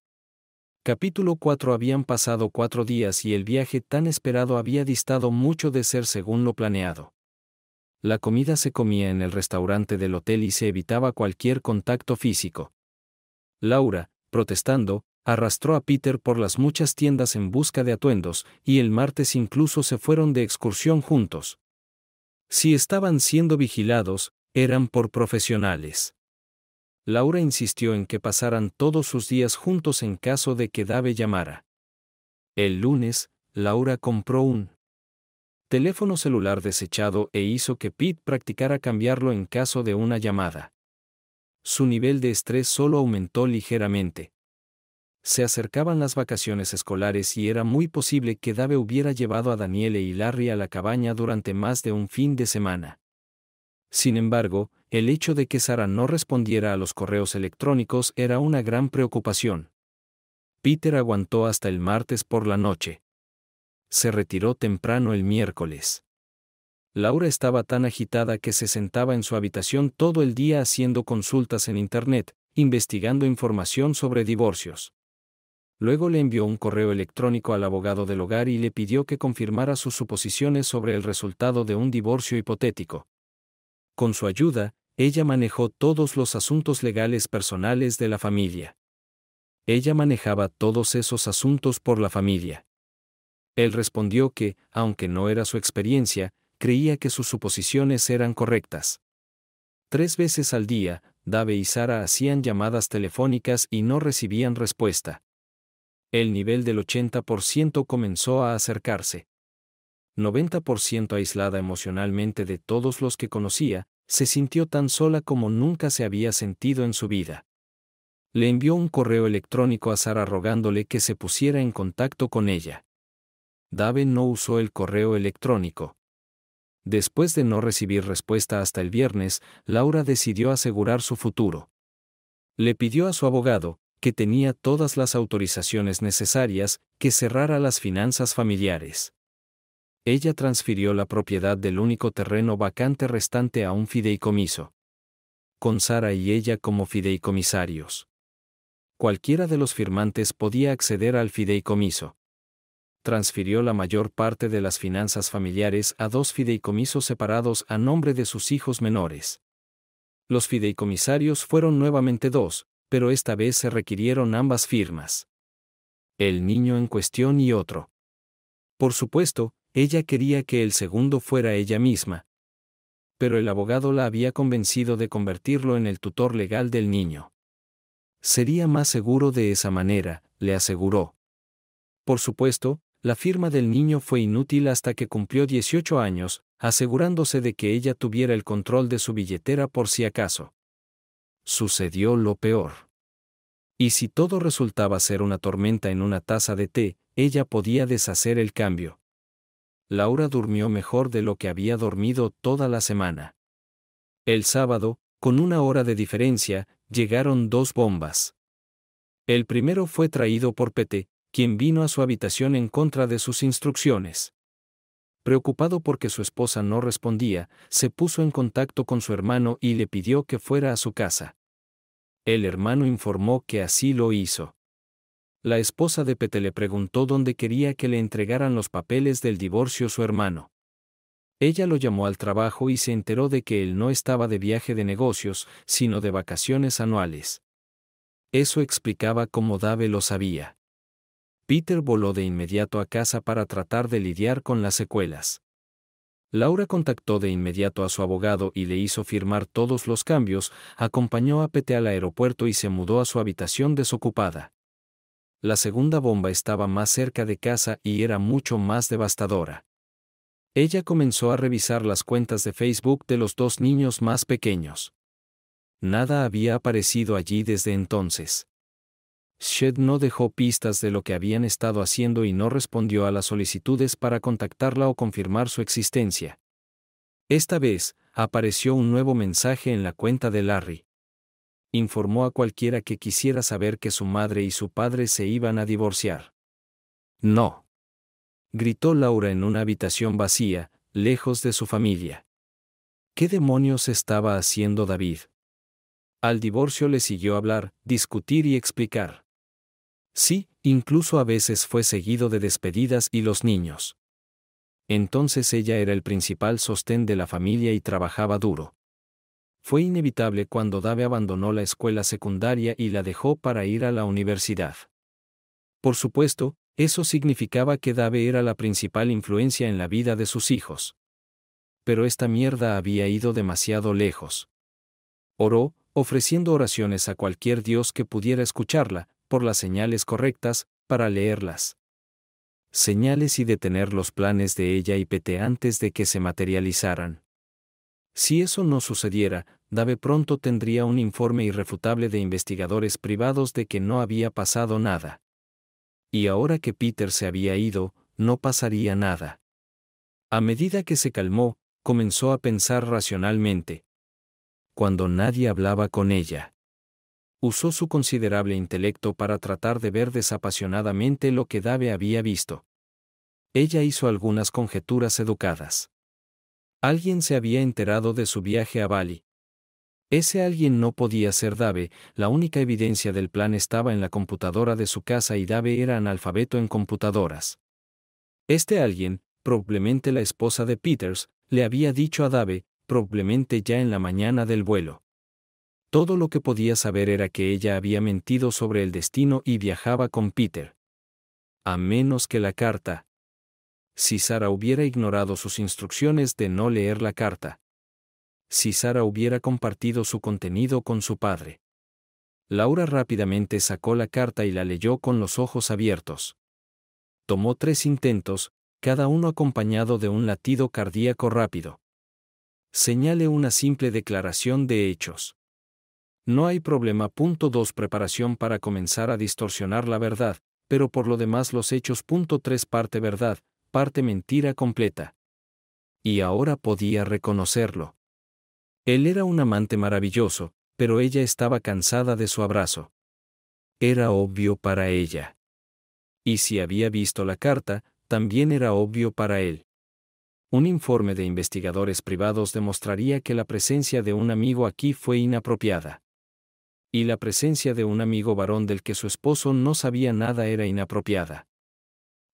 Capítulo 4. Habían pasado 4 días y el viaje tan esperado había distado mucho de ser según lo planeado. La comida se comía en el restaurante del hotel y se evitaba cualquier contacto físico. Laura, protestando, arrastró a Peter por las muchas tiendas en busca de atuendos, y el martes incluso se fueron de excursión juntos. Si estaban siendo vigilados, eran por profesionales. Laura insistió en que pasaran todos sus días juntos en caso de que Dave llamara. El lunes, Laura compró un teléfono celular desechado e hizo que Pete practicara cambiarlo en caso de una llamada. Su nivel de estrés solo aumentó ligeramente. Se acercaban las vacaciones escolares y era muy posible que Dave hubiera llevado a Danielle y Larry a la cabaña durante más de un fin de semana. Sin embargo, el hecho de que Sara no respondiera a los correos electrónicos era una gran preocupación. Peter aguantó hasta el martes por la noche. Se retiró temprano el miércoles. Laura estaba tan agitada que se sentaba en su habitación todo el día haciendo consultas en Internet, investigando información sobre divorcios. Luego le envió un correo electrónico al abogado del hogar y le pidió que confirmara sus suposiciones sobre el resultado de un divorcio hipotético. Con su ayuda, ella manejó todos los asuntos legales personales de la familia. Ella manejaba todos esos asuntos por la familia. Él respondió que, aunque no era su experiencia, creía que sus suposiciones eran correctas. 3 veces al día, Dave y Sara hacían llamadas telefónicas y no recibían respuesta. El nivel del 80% comenzó a acercarse. 90% aislada emocionalmente de todos los que conocía, se sintió tan sola como nunca se había sentido en su vida. Le envió un correo electrónico a Sara rogándole que se pusiera en contacto con ella. Dave no usó el correo electrónico. Después de no recibir respuesta hasta el viernes, Laura decidió asegurar su futuro. Le pidió a su abogado, que tenía todas las autorizaciones necesarias, que cerrara las finanzas familiares. Ella transfirió la propiedad del único terreno vacante restante a un fideicomiso, con Sara y ella como fideicomisarios. Cualquiera de los firmantes podía acceder al fideicomiso. Transfirió la mayor parte de las finanzas familiares a 2 fideicomisos separados a nombre de sus hijos menores. Los fideicomisarios fueron nuevamente 2, pero esta vez se requirieron ambas firmas. El niño en cuestión y otro. Por supuesto, ella quería que el segundo fuera ella misma. Pero el abogado la había convencido de convertirlo en el tutor legal del niño. Sería más seguro de esa manera, le aseguró. Por supuesto, la firma del niño fue inútil hasta que cumplió 18 años, asegurándose de que ella tuviera el control de su billetera por si acaso. Sucedió lo peor. Y si todo resultaba ser una tormenta en una taza de té, ella podía deshacer el cambio. Laura durmió mejor de lo que había dormido toda la semana. El sábado, con 1 hora de diferencia, llegaron 2 bombas. El primero fue traído por Pete, quien vino a su habitación en contra de sus instrucciones. Preocupado porque su esposa no respondía, se puso en contacto con su hermano y le pidió que fuera a su casa. El hermano informó que así lo hizo. La esposa de Pete le preguntó dónde quería que le entregaran los papeles del divorcio su hermano. Ella lo llamó al trabajo y se enteró de que él no estaba de viaje de negocios, sino de vacaciones anuales. Eso explicaba cómo Dave lo sabía. Peter voló de inmediato a casa para tratar de lidiar con las secuelas. Laura contactó de inmediato a su abogado y le hizo firmar todos los cambios, acompañó a Pete al aeropuerto y se mudó a su habitación desocupada. La segunda bomba estaba más cerca de casa y era mucho más devastadora. Ella comenzó a revisar las cuentas de Facebook de los 2 niños más pequeños. Nada había aparecido allí desde entonces. Shed no dejó pistas de lo que habían estado haciendo y no respondió a las solicitudes para contactarla o confirmar su existencia. Esta vez, apareció un nuevo mensaje en la cuenta de Larry. Informó a cualquiera que quisiera saber que su madre y su padre se iban a divorciar. No. Gritó Laura en una habitación vacía, lejos de su familia. ¿Qué demonios estaba haciendo David? Al divorcio le siguió hablar, discutir y explicar. Sí, incluso a veces fue seguido de despedidas y los niños. Entonces ella era el principal sostén de la familia y trabajaba duro. Fue inevitable cuando Dave abandonó la escuela secundaria y la dejó para ir a la universidad. Por supuesto, eso significaba que Dave era la principal influencia en la vida de sus hijos. Pero esta mierda había ido demasiado lejos. Oró, ofreciendo oraciones a cualquier Dios que pudiera escucharla, por las señales correctas, para leerlas. Señales y detener los planes de ella y Pete antes de que se materializaran. Si eso no sucediera, Dave pronto tendría un informe irrefutable de investigadores privados de que no había pasado nada. Y ahora que Peter se había ido, no pasaría nada. A medida que se calmó, comenzó a pensar racionalmente. Cuando nadie hablaba con ella. Usó su considerable intelecto para tratar de ver desapasionadamente lo que Dave había visto. Ella hizo algunas conjeturas educadas. Alguien se había enterado de su viaje a Bali. Ese alguien no podía ser Dave, la única evidencia del plan estaba en la computadora de su casa y Dave era analfabeto en computadoras. Este alguien, probablemente la esposa de Peters, le había dicho a Dave, probablemente ya en la mañana del vuelo. Todo lo que podía saber era que ella había mentido sobre el destino y viajaba con Peter. A menos que la carta. Si Sara hubiera ignorado sus instrucciones de no leer la carta. Si Sara hubiera compartido su contenido con su padre. Laura rápidamente sacó la carta y la leyó con los ojos abiertos. Tomó 3 intentos, cada uno acompañado de un latido cardíaco rápido. Señale una simple declaración de hechos. No hay problema. 2 Preparación para comenzar a distorsionar la verdad, pero por lo demás los hechos. 3 Parte verdad, parte mentira completa. Y ahora podía reconocerlo. Él era un amante maravilloso, pero ella estaba cansada de su abrazo. Era obvio para ella. Y si había visto la carta, también era obvio para él. Un informe de investigadores privados demostraría que la presencia de un amigo aquí fue inapropiada. Y la presencia de un amigo varón del que su esposo no sabía nada era inapropiada.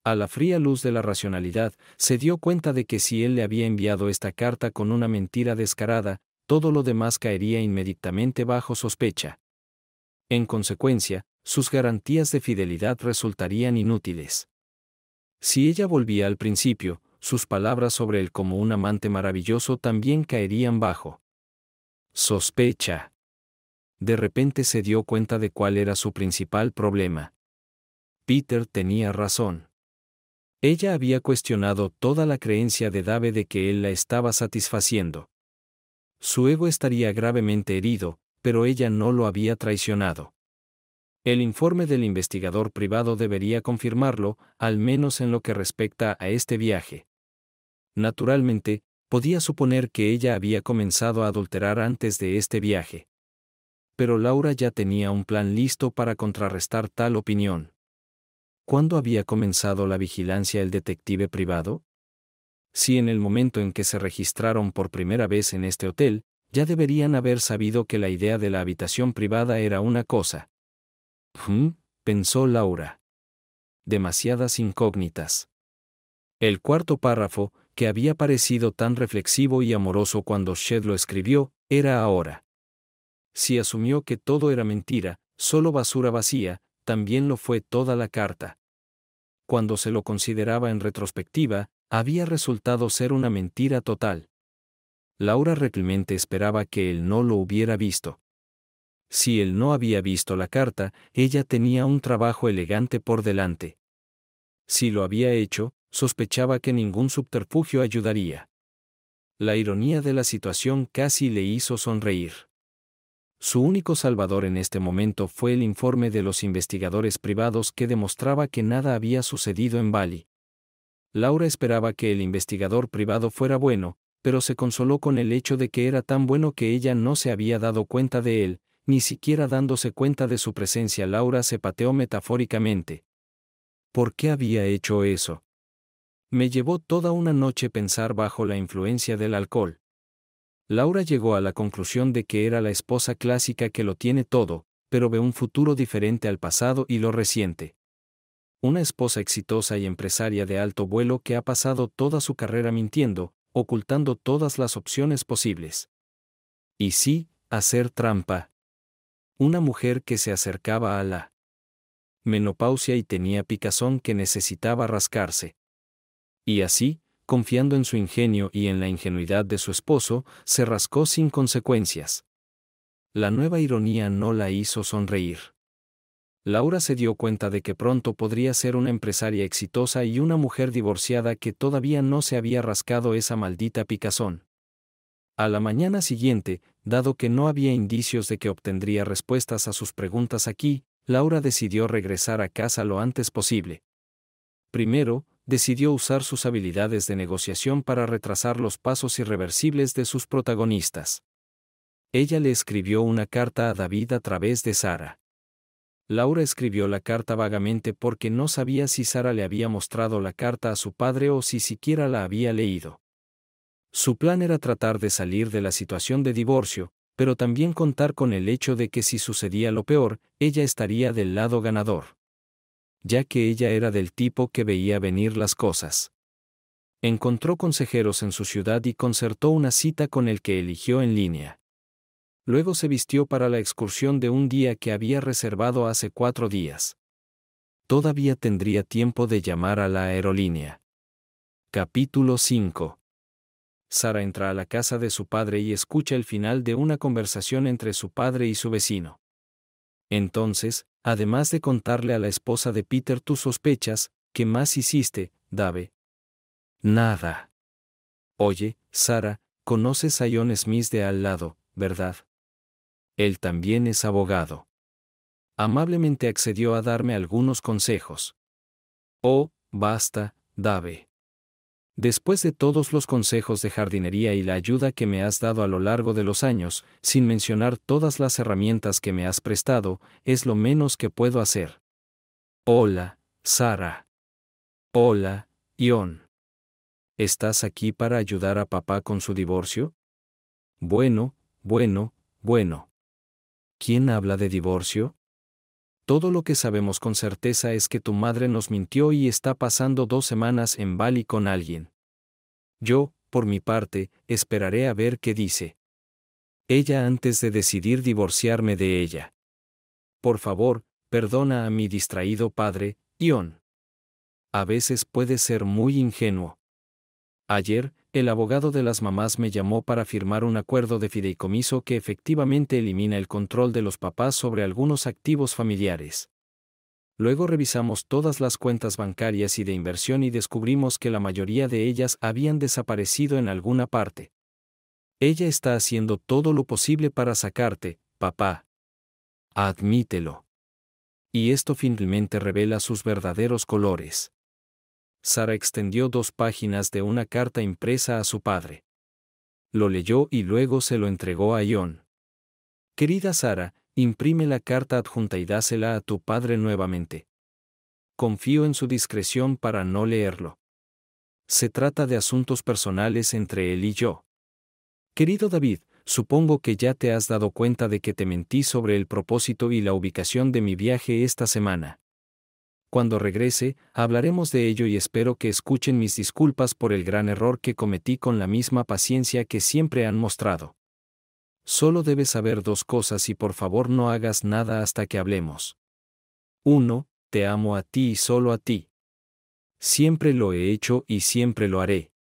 A la fría luz de la racionalidad, se dio cuenta de que si él le había enviado esta carta con una mentira descarada, todo lo demás caería inmediatamente bajo sospecha. En consecuencia, sus garantías de fidelidad resultarían inútiles. Si ella volvía al principio, sus palabras sobre él como un amante maravilloso también caerían bajo sospecha. De repente se dio cuenta de cuál era su principal problema. Peter tenía razón. Ella había cuestionado toda la creencia de Dave de que él la estaba satisfaciendo. Su ego estaría gravemente herido, pero ella no lo había traicionado. El informe del investigador privado debería confirmarlo, al menos en lo que respecta a este viaje. Naturalmente, podía suponer que ella había comenzado a adulterar antes de este viaje. Pero Laura ya tenía un plan listo para contrarrestar tal opinión. ¿Cuándo había comenzado la vigilancia el detective privado? Si en el momento en que se registraron por primera vez en este hotel, ya deberían haber sabido que la idea de la habitación privada era una cosa. Pensó Laura. Demasiadas incógnitas. El cuarto párrafo, que había parecido tan reflexivo y amoroso cuando Shed lo escribió, era ahora. Si asumió que todo era mentira, solo basura vacía, también lo fue toda la carta. Cuando se lo consideraba en retrospectiva, había resultado ser una mentira total. Laura realmente esperaba que él no lo hubiera visto. Si él no había visto la carta, ella tenía un trabajo elegante por delante. Si lo había hecho, sospechaba que ningún subterfugio ayudaría. La ironía de la situación casi le hizo sonreír. Su único salvador en este momento fue el informe de los investigadores privados que demostraba que nada había sucedido en Bali. Laura esperaba que el investigador privado fuera bueno, pero se consoló con el hecho de que era tan bueno que ella no se había dado cuenta de él, ni siquiera dándose cuenta de su presencia. Laura se pateó metafóricamente. ¿Por qué había hecho eso? Me llevó toda una noche pensar bajo la influencia del alcohol. Laura llegó a la conclusión de que era la esposa clásica que lo tiene todo, pero ve un futuro diferente al pasado y lo reciente. Una esposa exitosa y empresaria de alto vuelo que ha pasado toda su carrera mintiendo, ocultando todas las opciones posibles. Y sí, hacer trampa. Una mujer que se acercaba a la menopausia y tenía picazón que necesitaba rascarse. Y así, confiando en su ingenio y en la ingenuidad de su esposo, se rascó sin consecuencias. La nueva ironía no la hizo sonreír. Laura se dio cuenta de que pronto podría ser una empresaria exitosa y una mujer divorciada que todavía no se había rascado esa maldita picazón. A la mañana siguiente, dado que no había indicios de que obtendría respuestas a sus preguntas aquí, Laura decidió regresar a casa lo antes posible. Primero, decidió usar sus habilidades de negociación para retrasar los pasos irreversibles de sus protagonistas. Ella le escribió una carta a David a través de Sara. Laura escribió la carta vagamente porque no sabía si Sara le había mostrado la carta a su padre o si siquiera la había leído. Su plan era tratar de salir de la situación de divorcio, pero también contar con el hecho de que si sucedía lo peor, ella estaría del lado ganador. Ya que ella era del tipo que veía venir las cosas. Encontró consejeros en su ciudad y concertó una cita con el que eligió en línea. Luego se vistió para la excursión de un día que había reservado hace 4 días. Todavía tendría tiempo de llamar a la aerolínea. Capítulo 5. Sara entra a la casa de su padre y escucha el final de una conversación entre su padre y su vecino. Entonces, además de contarle a la esposa de Peter tus sospechas, ¿qué más hiciste, Dave? Nada. Oye, Sara, conoces a John Smith de al lado, ¿verdad? Él también es abogado. Amablemente accedió a darme algunos consejos. Oh, basta, Dave. Después de todos los consejos de jardinería y la ayuda que me has dado a lo largo de los años, sin mencionar todas las herramientas que me has prestado, es lo menos que puedo hacer. Hola, Sara. Hola, John. ¿Estás aquí para ayudar a papá con su divorcio? Bueno. ¿Quién habla de divorcio? Todo lo que sabemos con certeza es que tu madre nos mintió y está pasando 2 semanas en Bali con alguien. Yo, por mi parte, esperaré a ver qué dice ella antes de decidir divorciarme de ella. Por favor, perdona a mi distraído padre, John. A veces puede ser muy ingenuo. Ayer, el abogado de las mamás me llamó para firmar un acuerdo de fideicomiso que efectivamente elimina el control de los papás sobre algunos activos familiares. Luego revisamos todas las cuentas bancarias y de inversión y descubrimos que la mayoría de ellas habían desaparecido en alguna parte. Ella está haciendo todo lo posible para sacarte, papá. Admítelo. Y esto finalmente revela sus verdaderos colores. Sara extendió 2 páginas de una carta impresa a su padre. Lo leyó y luego se lo entregó a John. Querida Sara, imprime la carta adjunta y dásela a tu padre nuevamente. Confío en su discreción para no leerlo. Se trata de asuntos personales entre él y yo. Querido David, supongo que ya te has dado cuenta de que te mentí sobre el propósito y la ubicación de mi viaje esta semana. Cuando regrese, hablaremos de ello y espero que escuchen mis disculpas por el gran error que cometí con la misma paciencia que siempre han mostrado. Solo debes saber 2 cosas y por favor no hagas nada hasta que hablemos. 1. Te amo a ti y solo a ti. Siempre lo he hecho y siempre lo haré.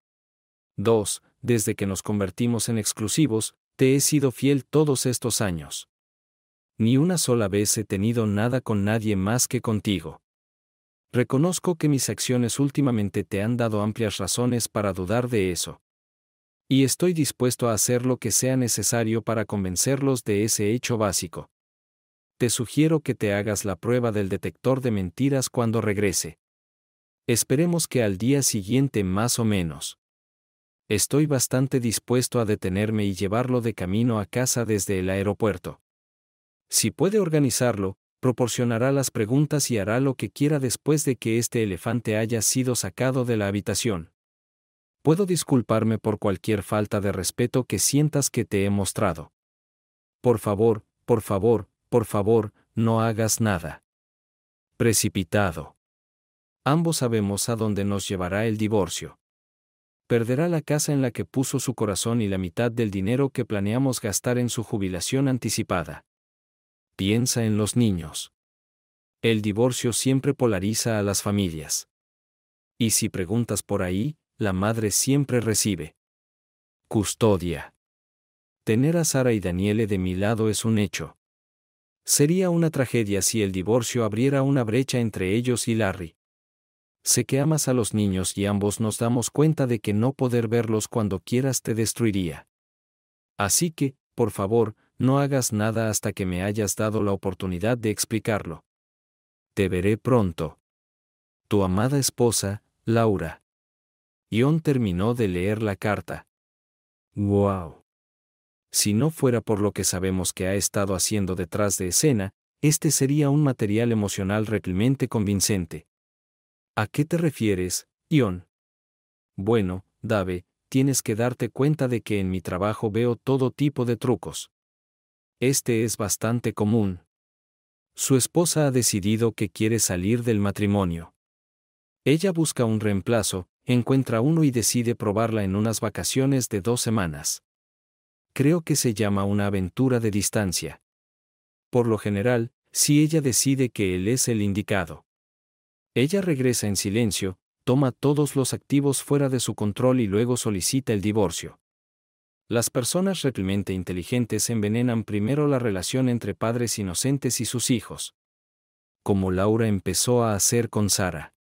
2. Desde que nos convertimos en exclusivos, te he sido fiel todos estos años. Ni una sola vez he tenido nada con nadie más que contigo. Reconozco que mis acciones últimamente te han dado amplias razones para dudar de eso. Y estoy dispuesto a hacer lo que sea necesario para convencerlos de ese hecho básico. Te sugiero que te hagas la prueba del detector de mentiras cuando regrese. Esperemos que al día siguiente más o menos. Estoy bastante dispuesto a detenerme y llevarlo de camino a casa desde el aeropuerto. Si puede organizarlo, proporcionará las preguntas y hará lo que quiera después de que este elefante haya sido sacado de la habitación. Puedo disculparme por cualquier falta de respeto que sientas que te he mostrado. Por favor, no hagas nada precipitado. Ambos sabemos a dónde nos llevará el divorcio. Perderá la casa en la que puso su corazón y la mitad del dinero que planeamos gastar en su jubilación anticipada. Piensa en los niños. El divorcio siempre polariza a las familias. Y si preguntas por ahí, la madre siempre recibe custodia. Tener a Sara y Daniele de mi lado es un hecho. Sería una tragedia si el divorcio abriera una brecha entre ellos y Larry. Sé que amas a los niños y ambos nos damos cuenta de que no poder verlos cuando quieras te destruiría. Así que, por favor, no hagas nada hasta que me hayas dado la oportunidad de explicarlo. Te veré pronto. Tu amada esposa, Laura. John terminó de leer la carta. ¡Wow! Si no fuera por lo que sabemos que ha estado haciendo detrás de escena, este sería un material emocional realmente convincente. ¿A qué te refieres, Ion? Bueno, Dave, tienes que darte cuenta de que en mi trabajo veo todo tipo de trucos. Este es bastante común. Su esposa ha decidido que quiere salir del matrimonio. Ella busca un reemplazo, encuentra uno y decide probarla en unas vacaciones de 2 semanas. Creo que se llama una aventura de distancia. Por lo general, si ella decide que él es el indicado. Ella regresa en silencio, toma todos los activos fuera de su control y luego solicita el divorcio. Las personas realmente inteligentes envenenan primero la relación entre padres inocentes y sus hijos. Como Laura empezó a hacer con Sara.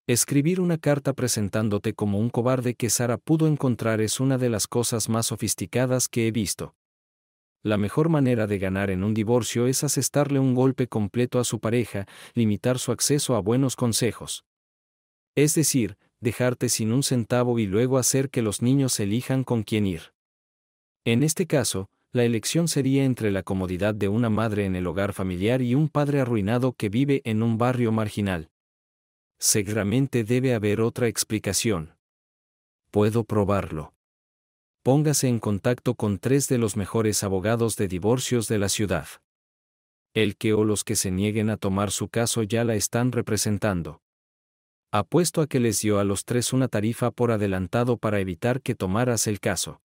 Escribir una carta presentándote como un cobarde que Sara pudo encontrar es una de las cosas más sofisticadas que he visto. La mejor manera de ganar en un divorcio es asestarle un golpe completo a su pareja, limitar su acceso a buenos consejos. Es decir, dejarte sin un centavo y luego hacer que los niños elijan con quién ir. En este caso, la elección sería entre la comodidad de una madre en el hogar familiar y un padre arruinado que vive en un barrio marginal. Seguramente debe haber otra explicación. Puedo probarlo. Póngase en contacto con 3 de los mejores abogados de divorcios de la ciudad. El que o los que se nieguen a tomar su caso ya la están representando. Apuesto a que les dio a los 3 una tarifa por adelantado para evitar que tomaras el caso.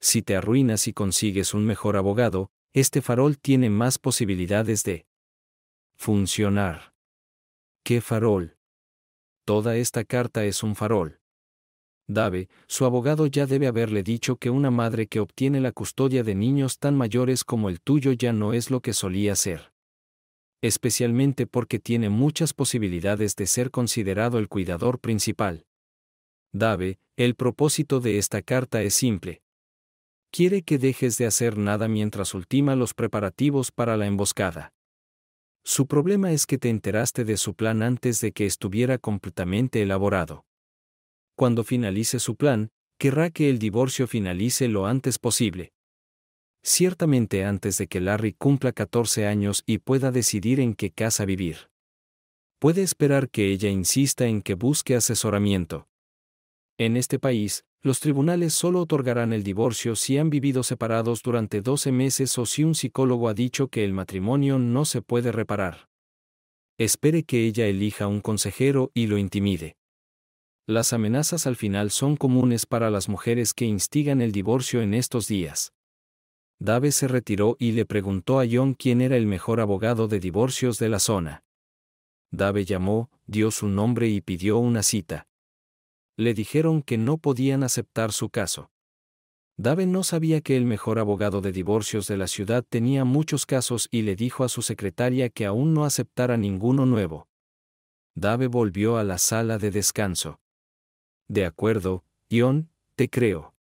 Si te arruinas y consigues un mejor abogado, este farol tiene más posibilidades de funcionar. ¿Qué farol? Toda esta carta es un farol. Dave, su abogado ya debe haberle dicho que una madre que obtiene la custodia de niños tan mayores como el tuyo ya no es lo que solía ser. Especialmente porque tiene muchas posibilidades de ser considerado el cuidador principal. Dave, el propósito de esta carta es simple. Quiere que dejes de hacer nada mientras ultima los preparativos para la emboscada. Su problema es que te enteraste de su plan antes de que estuviera completamente elaborado. Cuando finalice su plan, querrá que el divorcio finalice lo antes posible. Ciertamente antes de que Larry cumpla 14 años y pueda decidir en qué casa vivir. Puede esperar que ella insista en que busque asesoramiento. En este país, los tribunales solo otorgarán el divorcio si han vivido separados durante 12 meses o si un psicólogo ha dicho que el matrimonio no se puede reparar. Espere que ella elija un consejero y lo intimide. Las amenazas al final son comunes para las mujeres que instigan el divorcio en estos días. Dave se retiró y le preguntó a John quién era el mejor abogado de divorcios de la zona. Dave llamó, dio su nombre y pidió una cita. Le dijeron que no podían aceptar su caso. Dave no sabía que el mejor abogado de divorcios de la ciudad tenía muchos casos y le dijo a su secretaria que aún no aceptara ninguno nuevo. Dave volvió a la sala de descanso. De acuerdo, John, te creo.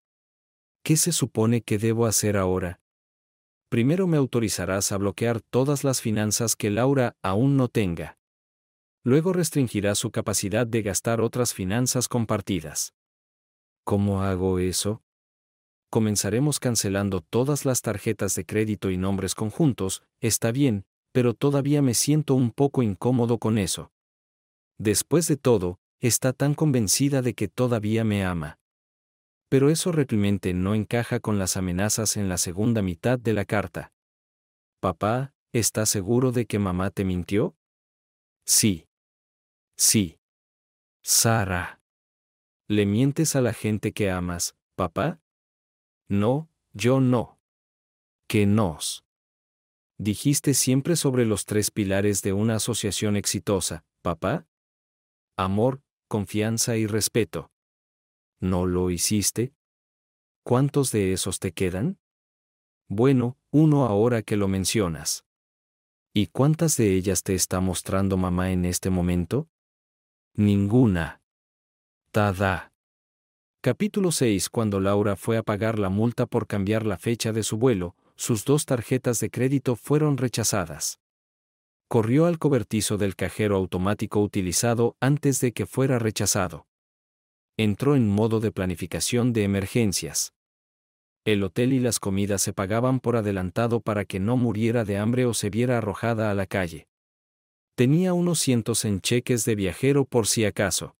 ¿Qué se supone que debo hacer ahora? Primero me autorizarás a bloquear todas las finanzas que Laura aún no tenga. Luego restringirás su capacidad de gastar otras finanzas compartidas. ¿Cómo hago eso? Comenzaremos cancelando todas las tarjetas de crédito y nombres conjuntos, está bien, pero todavía me siento un poco incómodo con eso. Después de todo, está tan convencida de que todavía me ama. Pero eso realmente no encaja con las amenazas en la segunda mitad de la carta. Papá, ¿estás seguro de que mamá te mintió? Sí. Sí. Sara. ¿Le mientes a la gente que amas, papá? No, yo no. ¿Qué nos? Dijiste siempre sobre los 3 pilares de una asociación exitosa, papá. Amor, confianza y respeto. ¿No lo hiciste? ¿Cuántos de esos te quedan? Bueno, uno ahora que lo mencionas. ¿Y cuántas de ellas te está mostrando mamá en este momento? Ninguna. Tada. Capítulo 6. Cuando Laura fue a pagar la multa por cambiar la fecha de su vuelo, sus 2 tarjetas de crédito fueron rechazadas. Corrió al cobertizo del cajero automático utilizado antes de que fuera rechazado. Entró en modo de planificación de emergencias. El hotel y las comidas se pagaban por adelantado para que no muriera de hambre o se viera arrojada a la calle. Tenía unos cientos en cheques de viajero por si acaso.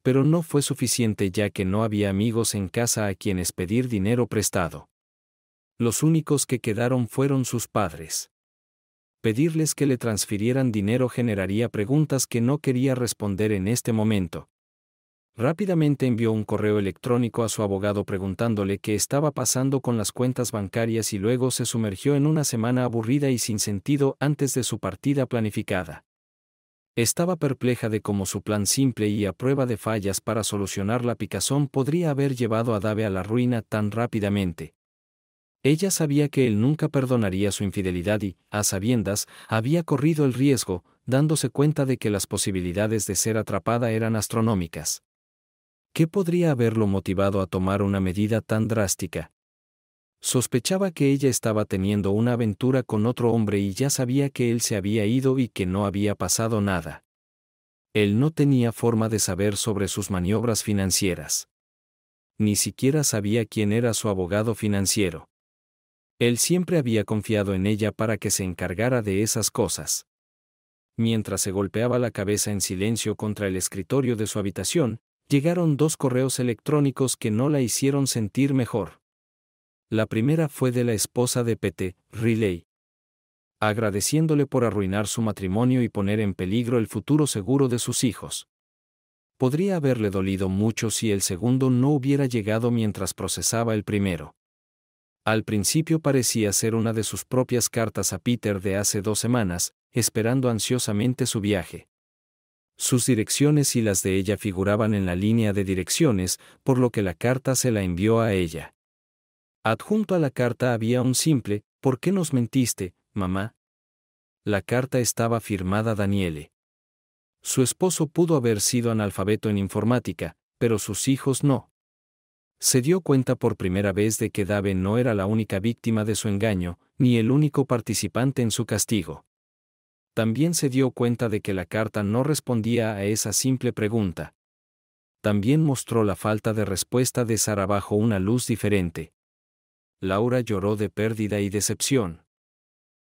Pero no fue suficiente ya que no había amigos en casa a quienes pedir dinero prestado. Los únicos que quedaron fueron sus padres. Pedirles que le transfirieran dinero generaría preguntas que no quería responder en este momento. Rápidamente envió un correo electrónico a su abogado preguntándole qué estaba pasando con las cuentas bancarias y luego se sumergió en una semana aburrida y sin sentido antes de su partida planificada. Estaba perpleja de cómo su plan simple y a prueba de fallas para solucionar la picazón podría haber llevado a Dave a la ruina tan rápidamente. Ella sabía que él nunca perdonaría su infidelidad y, a sabiendas, había corrido el riesgo, dándose cuenta de que las posibilidades de ser atrapada eran astronómicas. ¿Qué podría haberlo motivado a tomar una medida tan drástica? Sospechaba que ella estaba teniendo una aventura con otro hombre y ya sabía que él se había ido y que no había pasado nada. Él no tenía forma de saber sobre sus maniobras financieras. Ni siquiera sabía quién era su abogado financiero. Él siempre había confiado en ella para que se encargara de esas cosas. Mientras se golpeaba la cabeza en silencio contra el escritorio de su habitación, llegaron 2 correos electrónicos que no la hicieron sentir mejor. La primera fue de la esposa de Pete, Riley, agradeciéndole por arruinar su matrimonio y poner en peligro el futuro seguro de sus hijos. Podría haberle dolido mucho si el segundo no hubiera llegado mientras procesaba el primero. Al principio parecía ser una de sus propias cartas a Peter de hace 2 semanas, esperando ansiosamente su viaje. Sus direcciones y las de ella figuraban en la línea de direcciones, por lo que la carta se la envió a ella. Adjunto a la carta había un simple, ¿por qué nos mentiste, mamá? La carta estaba firmada Daniele. Su esposo pudo haber sido analfabeto en informática, pero sus hijos no. Se dio cuenta por primera vez de que Dave no era la única víctima de su engaño, ni el único participante en su castigo. También se dio cuenta de que la carta no respondía a esa simple pregunta. También mostró la falta de respuesta de Sara bajo una luz diferente. Laura lloró de pérdida y decepción.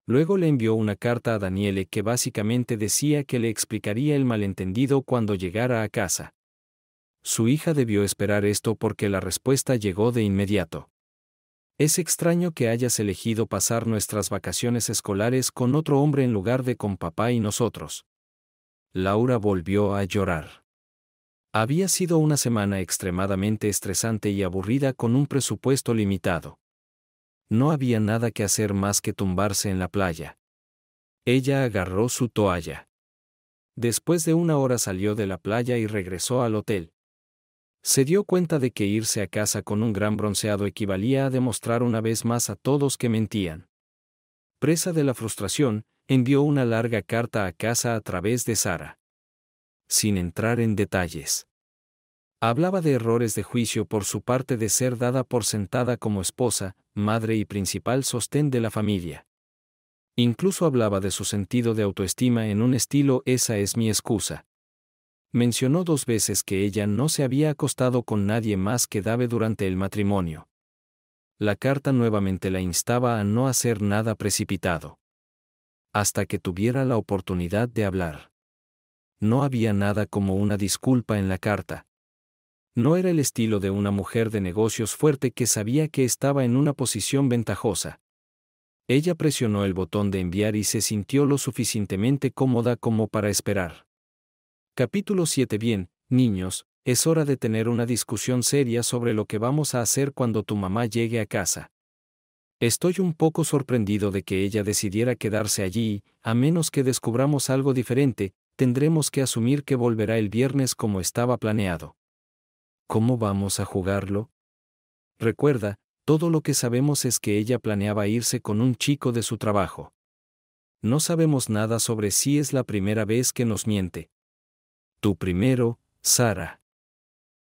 Luego le envió una carta a Daniele que básicamente decía que le explicaría el malentendido cuando llegara a casa. Su hija debió esperar esto porque la respuesta llegó de inmediato. Es extraño que hayas elegido pasar nuestras vacaciones escolares con otro hombre en lugar de con papá y nosotros. Laura volvió a llorar. Había sido una semana extremadamente estresante y aburrida con un presupuesto limitado. No había nada que hacer más que tumbarse en la playa. Ella agarró su toalla. Después de 1 hora salió de la playa y regresó al hotel. Se dio cuenta de que irse a casa con un gran bronceado equivalía a demostrar una vez más a todos que mentían. Presa de la frustración, envió una larga carta a casa a través de Sara. Sin entrar en detalles. Hablaba de errores de juicio por su parte de ser dada por sentada como esposa, madre y principal sostén de la familia. Incluso hablaba de su sentido de autoestima en un estilo «esa es mi excusa». Mencionó 2 veces que ella no se había acostado con nadie más que Dave durante el matrimonio. La carta nuevamente la instaba a no hacer nada precipitado. Hasta que tuviera la oportunidad de hablar. No había nada como una disculpa en la carta. No era el estilo de una mujer de negocios fuerte que sabía que estaba en una posición ventajosa. Ella presionó el botón de enviar y se sintió lo suficientemente cómoda como para esperar. Capítulo 7. Bien, niños, es hora de tener una discusión seria sobre lo que vamos a hacer cuando tu mamá llegue a casa. Estoy un poco sorprendido de que ella decidiera quedarse allí y, a menos que descubramos algo diferente, tendremos que asumir que volverá el viernes como estaba planeado. ¿Cómo vamos a jugarlo? Recuerda, todo lo que sabemos es que ella planeaba irse con un chico de su trabajo. No sabemos nada sobre si es la primera vez que nos miente. Tú primero, Sara.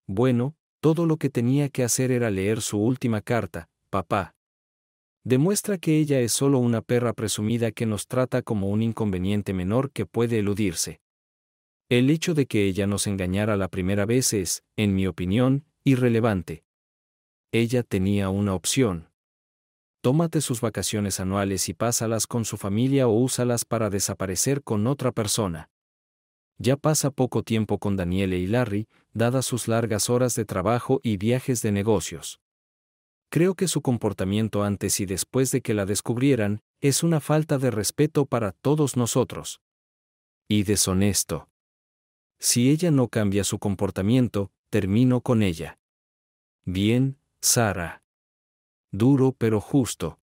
Bueno, todo lo que tenía que hacer era leer su última carta, papá. Demuestra que ella es solo una perra presumida que nos trata como un inconveniente menor que puede eludirse. El hecho de que ella nos engañara la primera vez es, en mi opinión, irrelevante. Ella tenía una opción. Tómate sus vacaciones anuales y pásalas con su familia o úsalas para desaparecer con otra persona. Ya pasa poco tiempo con Daniele y Larry, dadas sus largas horas de trabajo y viajes de negocios. Creo que su comportamiento antes y después de que la descubrieran es una falta de respeto para todos nosotros. Y deshonesto. Si ella no cambia su comportamiento, termino con ella. Bien, Sara. Duro pero justo.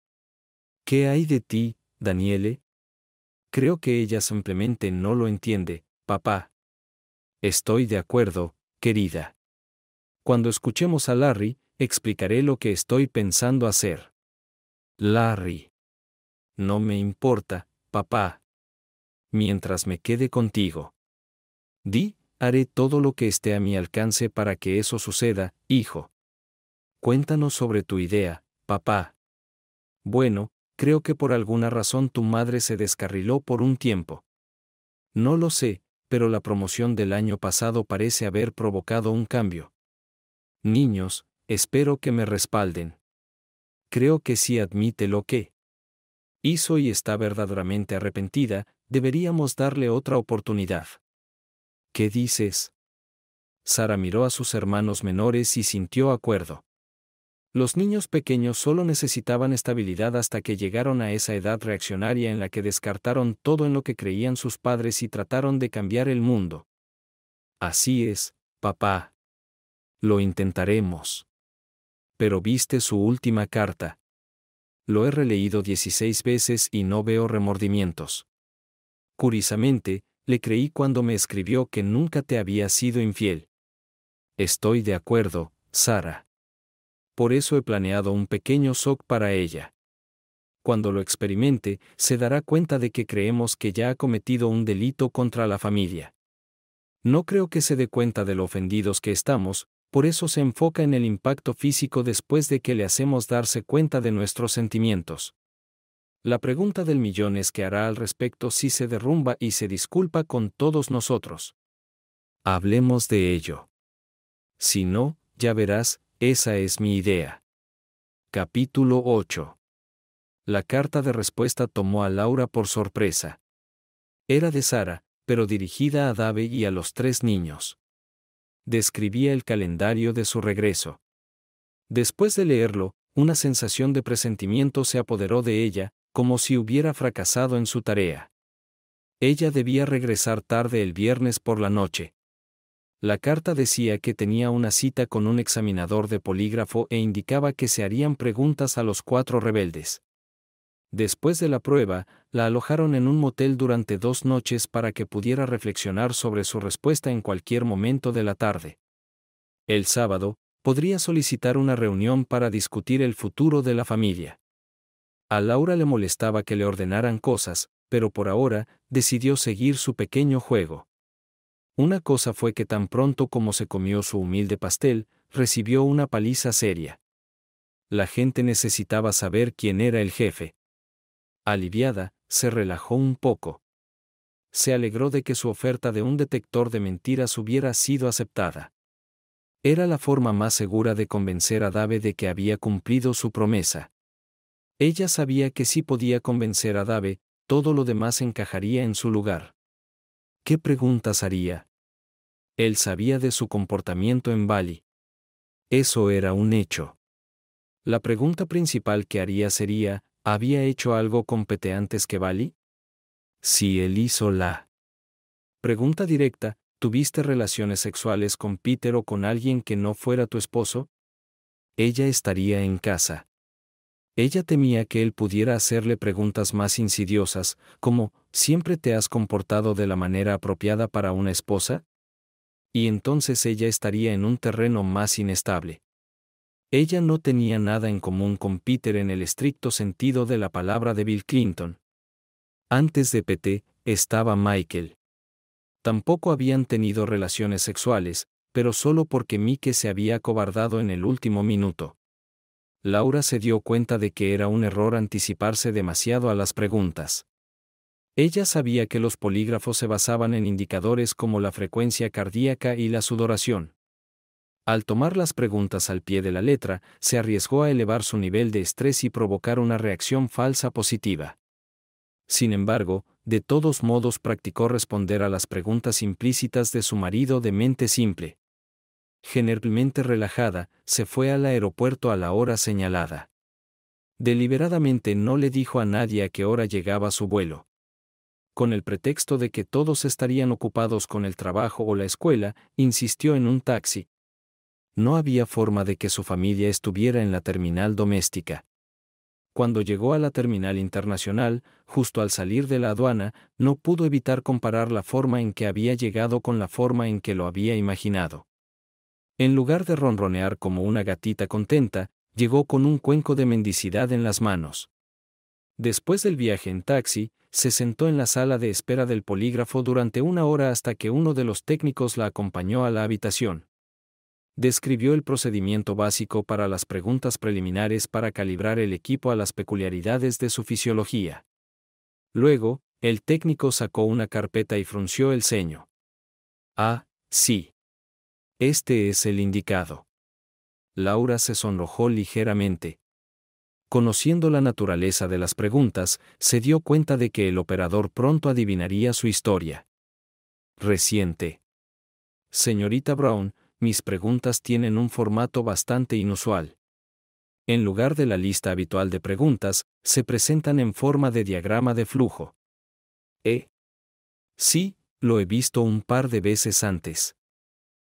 ¿Qué hay de ti, Daniele? Creo que ella simplemente no lo entiende, papá. Estoy de acuerdo, querida. Cuando escuchemos a Larry, explicaré lo que estoy pensando hacer. Larry. No me importa, papá. Mientras me quede contigo. Haré todo lo que esté a mi alcance para que eso suceda, hijo. Cuéntanos sobre tu idea, papá. Bueno, creo que por alguna razón tu madre se descarriló por un tiempo. No lo sé, pero la promoción del año pasado parece haber provocado un cambio. Niños, espero que me respalden. Creo que si admite lo que hizo y está verdaderamente arrepentida, deberíamos darle otra oportunidad. ¿Qué dices? Sara miró a sus hermanos menores y sintió acuerdo. Los niños pequeños solo necesitaban estabilidad hasta que llegaron a esa edad reaccionaria en la que descartaron todo en lo que creían sus padres y trataron de cambiar el mundo. Así es, papá. Lo intentaremos. Pero ¿viste su última carta? Lo he releído 16 veces y no veo remordimientos. Curiosamente, le creí cuando me escribió que nunca te había sido infiel. Estoy de acuerdo, Sara. Por eso he planeado un pequeño shock para ella. Cuando lo experimente, se dará cuenta de que creemos que ya ha cometido un delito contra la familia. No creo que se dé cuenta de lo ofendidos que estamos, por eso se enfoca en el impacto físico después de que le hacemos darse cuenta de nuestros sentimientos. La pregunta del millón es qué hará al respecto si se derrumba y se disculpa con todos nosotros. Hablemos de ello. Si no, ya verás, esa es mi idea. Capítulo 8. La carta de respuesta tomó a Laura por sorpresa. Era de Sara, pero dirigida a Dave y a los 3 niños. Describía el calendario de su regreso. Después de leerlo, una sensación de presentimiento se apoderó de ella, como si hubiera fracasado en su tarea. Ella debía regresar tarde el viernes por la noche. La carta decía que tenía una cita con un examinador de polígrafo e indicaba que se harían preguntas a los 4 rebeldes. Después de la prueba, la alojaron en un motel durante 2 noches para que pudiera reflexionar sobre su respuesta en cualquier momento de la tarde. El sábado, podría solicitar una reunión para discutir el futuro de la familia. A Laura le molestaba que le ordenaran cosas, pero por ahora, decidió seguir su pequeño juego. Una cosa fue que tan pronto como se comió su humilde pastel, recibió una paliza seria. La gente necesitaba saber quién era el jefe. Aliviada, se relajó un poco. Se alegró de que su oferta de un detector de mentiras hubiera sido aceptada. Era la forma más segura de convencer a Dave de que había cumplido su promesa. Ella sabía que si podía convencer a Dave, todo lo demás encajaría en su lugar. ¿Qué preguntas haría? Él sabía de su comportamiento en Bali. Eso era un hecho. La pregunta principal que haría sería, ¿había hecho algo con Pete antes que Bali? Si él hizo la pregunta directa, ¿tuviste relaciones sexuales con Peter o con alguien que no fuera tu esposo? Ella estaría en casa. Ella temía que él pudiera hacerle preguntas más insidiosas, como, ¿siempre te has comportado de la manera apropiada para una esposa? Y entonces ella estaría en un terreno más inestable. Ella no tenía nada en común con Peter en el estricto sentido de la palabra de Bill Clinton. Antes de Pete, estaba Michael. Tampoco habían tenido relaciones sexuales, pero solo porque Mike se había acobardado en el último minuto. Laura se dio cuenta de que era un error anticiparse demasiado a las preguntas. Ella sabía que los polígrafos se basaban en indicadores como la frecuencia cardíaca y la sudoración. Al tomar las preguntas al pie de la letra, se arriesgó a elevar su nivel de estrés y provocar una reacción falsa positiva. Sin embargo, de todos modos practicó responder a las preguntas implícitas de su marido de mente simple. Generalmente relajada, se fue al aeropuerto a la hora señalada. Deliberadamente no le dijo a nadie a qué hora llegaba su vuelo. Con el pretexto de que todos estarían ocupados con el trabajo o la escuela, insistió en un taxi. No había forma de que su familia estuviera en la terminal doméstica. Cuando llegó a la terminal internacional, justo al salir de la aduana, no pudo evitar comparar la forma en que había llegado con la forma en que lo había imaginado. En lugar de ronronear como una gatita contenta, llegó con un cuenco de mendicidad en las manos. Después del viaje en taxi, se sentó en la sala de espera del polígrafo durante 1 hora hasta que uno de los técnicos la acompañó a la habitación. Describió el procedimiento básico para las preguntas preliminares para calibrar el equipo a las peculiaridades de su fisiología. Luego, el técnico sacó una carpeta y frunció el ceño. Ah, sí. Este es el indicado. Laura se sonrojó ligeramente. Conociendo la naturaleza de las preguntas, se dio cuenta de que el operador pronto adivinaría su historia. Reciente. Señorita Brown, mis preguntas tienen un formato bastante inusual. En lugar de la lista habitual de preguntas, se presentan en forma de diagrama de flujo. Sí, lo he visto un par de veces antes.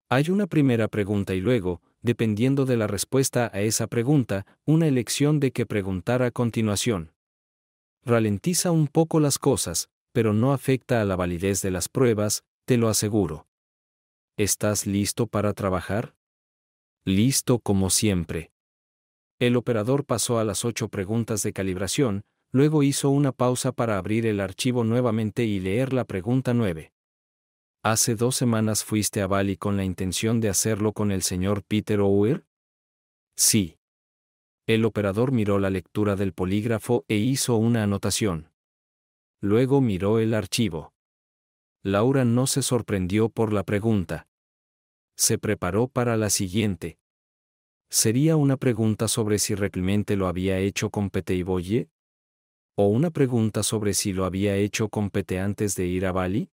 Hay una primera pregunta y luego, dependiendo de la respuesta a esa pregunta, una elección de qué preguntar a continuación. Ralentiza un poco las cosas, pero no afecta a la validez de las pruebas, te lo aseguro. ¿Estás listo para trabajar? Listo como siempre. El operador pasó a las 8 preguntas de calibración, luego hizo una pausa para abrir el archivo nuevamente y leer la pregunta 9. ¿Hace 2 semanas fuiste a Bali con la intención de hacerlo con el señor Peter O'Weir? Sí. El operador miró la lectura del polígrafo e hizo una anotación. Luego miró el archivo. Laura no se sorprendió por la pregunta. Se preparó para la siguiente. ¿Sería una pregunta sobre si realmente lo había hecho con Pete y Boye? ¿O una pregunta sobre si lo había hecho con Pete antes de ir a Bali?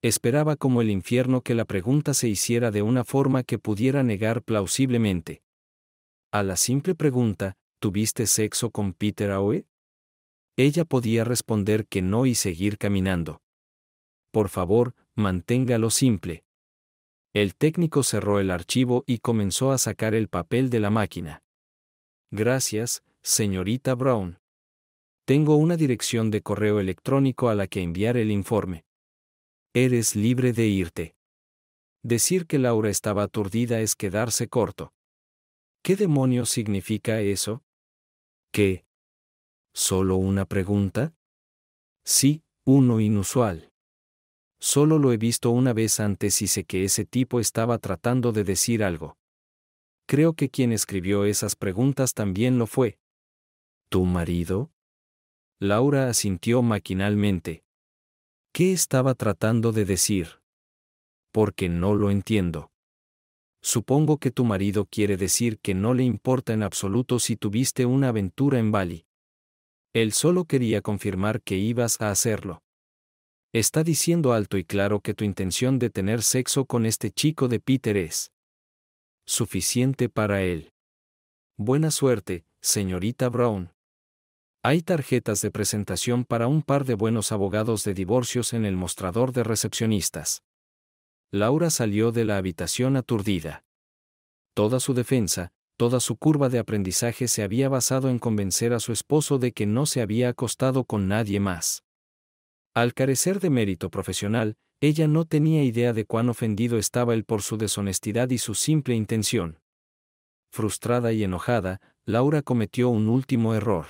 Esperaba como el infierno que la pregunta se hiciera de una forma que pudiera negar plausiblemente. A la simple pregunta, ¿tuviste sexo con Peter Aoe? Ella podía responder que no y seguir caminando. Por favor, manténgalo simple. El técnico cerró el archivo y comenzó a sacar el papel de la máquina. Gracias, señorita Brown. Tengo una dirección de correo electrónico a la que enviar el informe. Eres libre de irte. Decir que Laura estaba aturdida es quedarse corto. ¿Qué demonios significa eso? ¿Qué? ¿Solo una pregunta? Sí, uno inusual. Solo lo he visto una vez antes y sé que ese tipo estaba tratando de decir algo. Creo que quien escribió esas preguntas también lo fue. ¿Tu marido? Laura asintió maquinalmente. ¿Qué estaba tratando de decir? Porque no lo entiendo. Supongo que tu marido quiere decir que no le importa en absoluto si tuviste una aventura en Bali. Él solo quería confirmar que ibas a hacerlo. Está diciendo alto y claro que tu intención de tener sexo con este chico de Peter es suficiente para él. Buena suerte, señorita Brown. Hay tarjetas de presentación para un par de buenos abogados de divorcios en el mostrador de recepcionistas. Laura salió de la habitación aturdida. Toda su defensa, toda su curva de aprendizaje se había basado en convencer a su esposo de que no se había acostado con nadie más. Al carecer de mérito profesional, ella no tenía idea de cuán ofendido estaba él por su deshonestidad y su simple intención. Frustrada y enojada, Laura cometió un último error.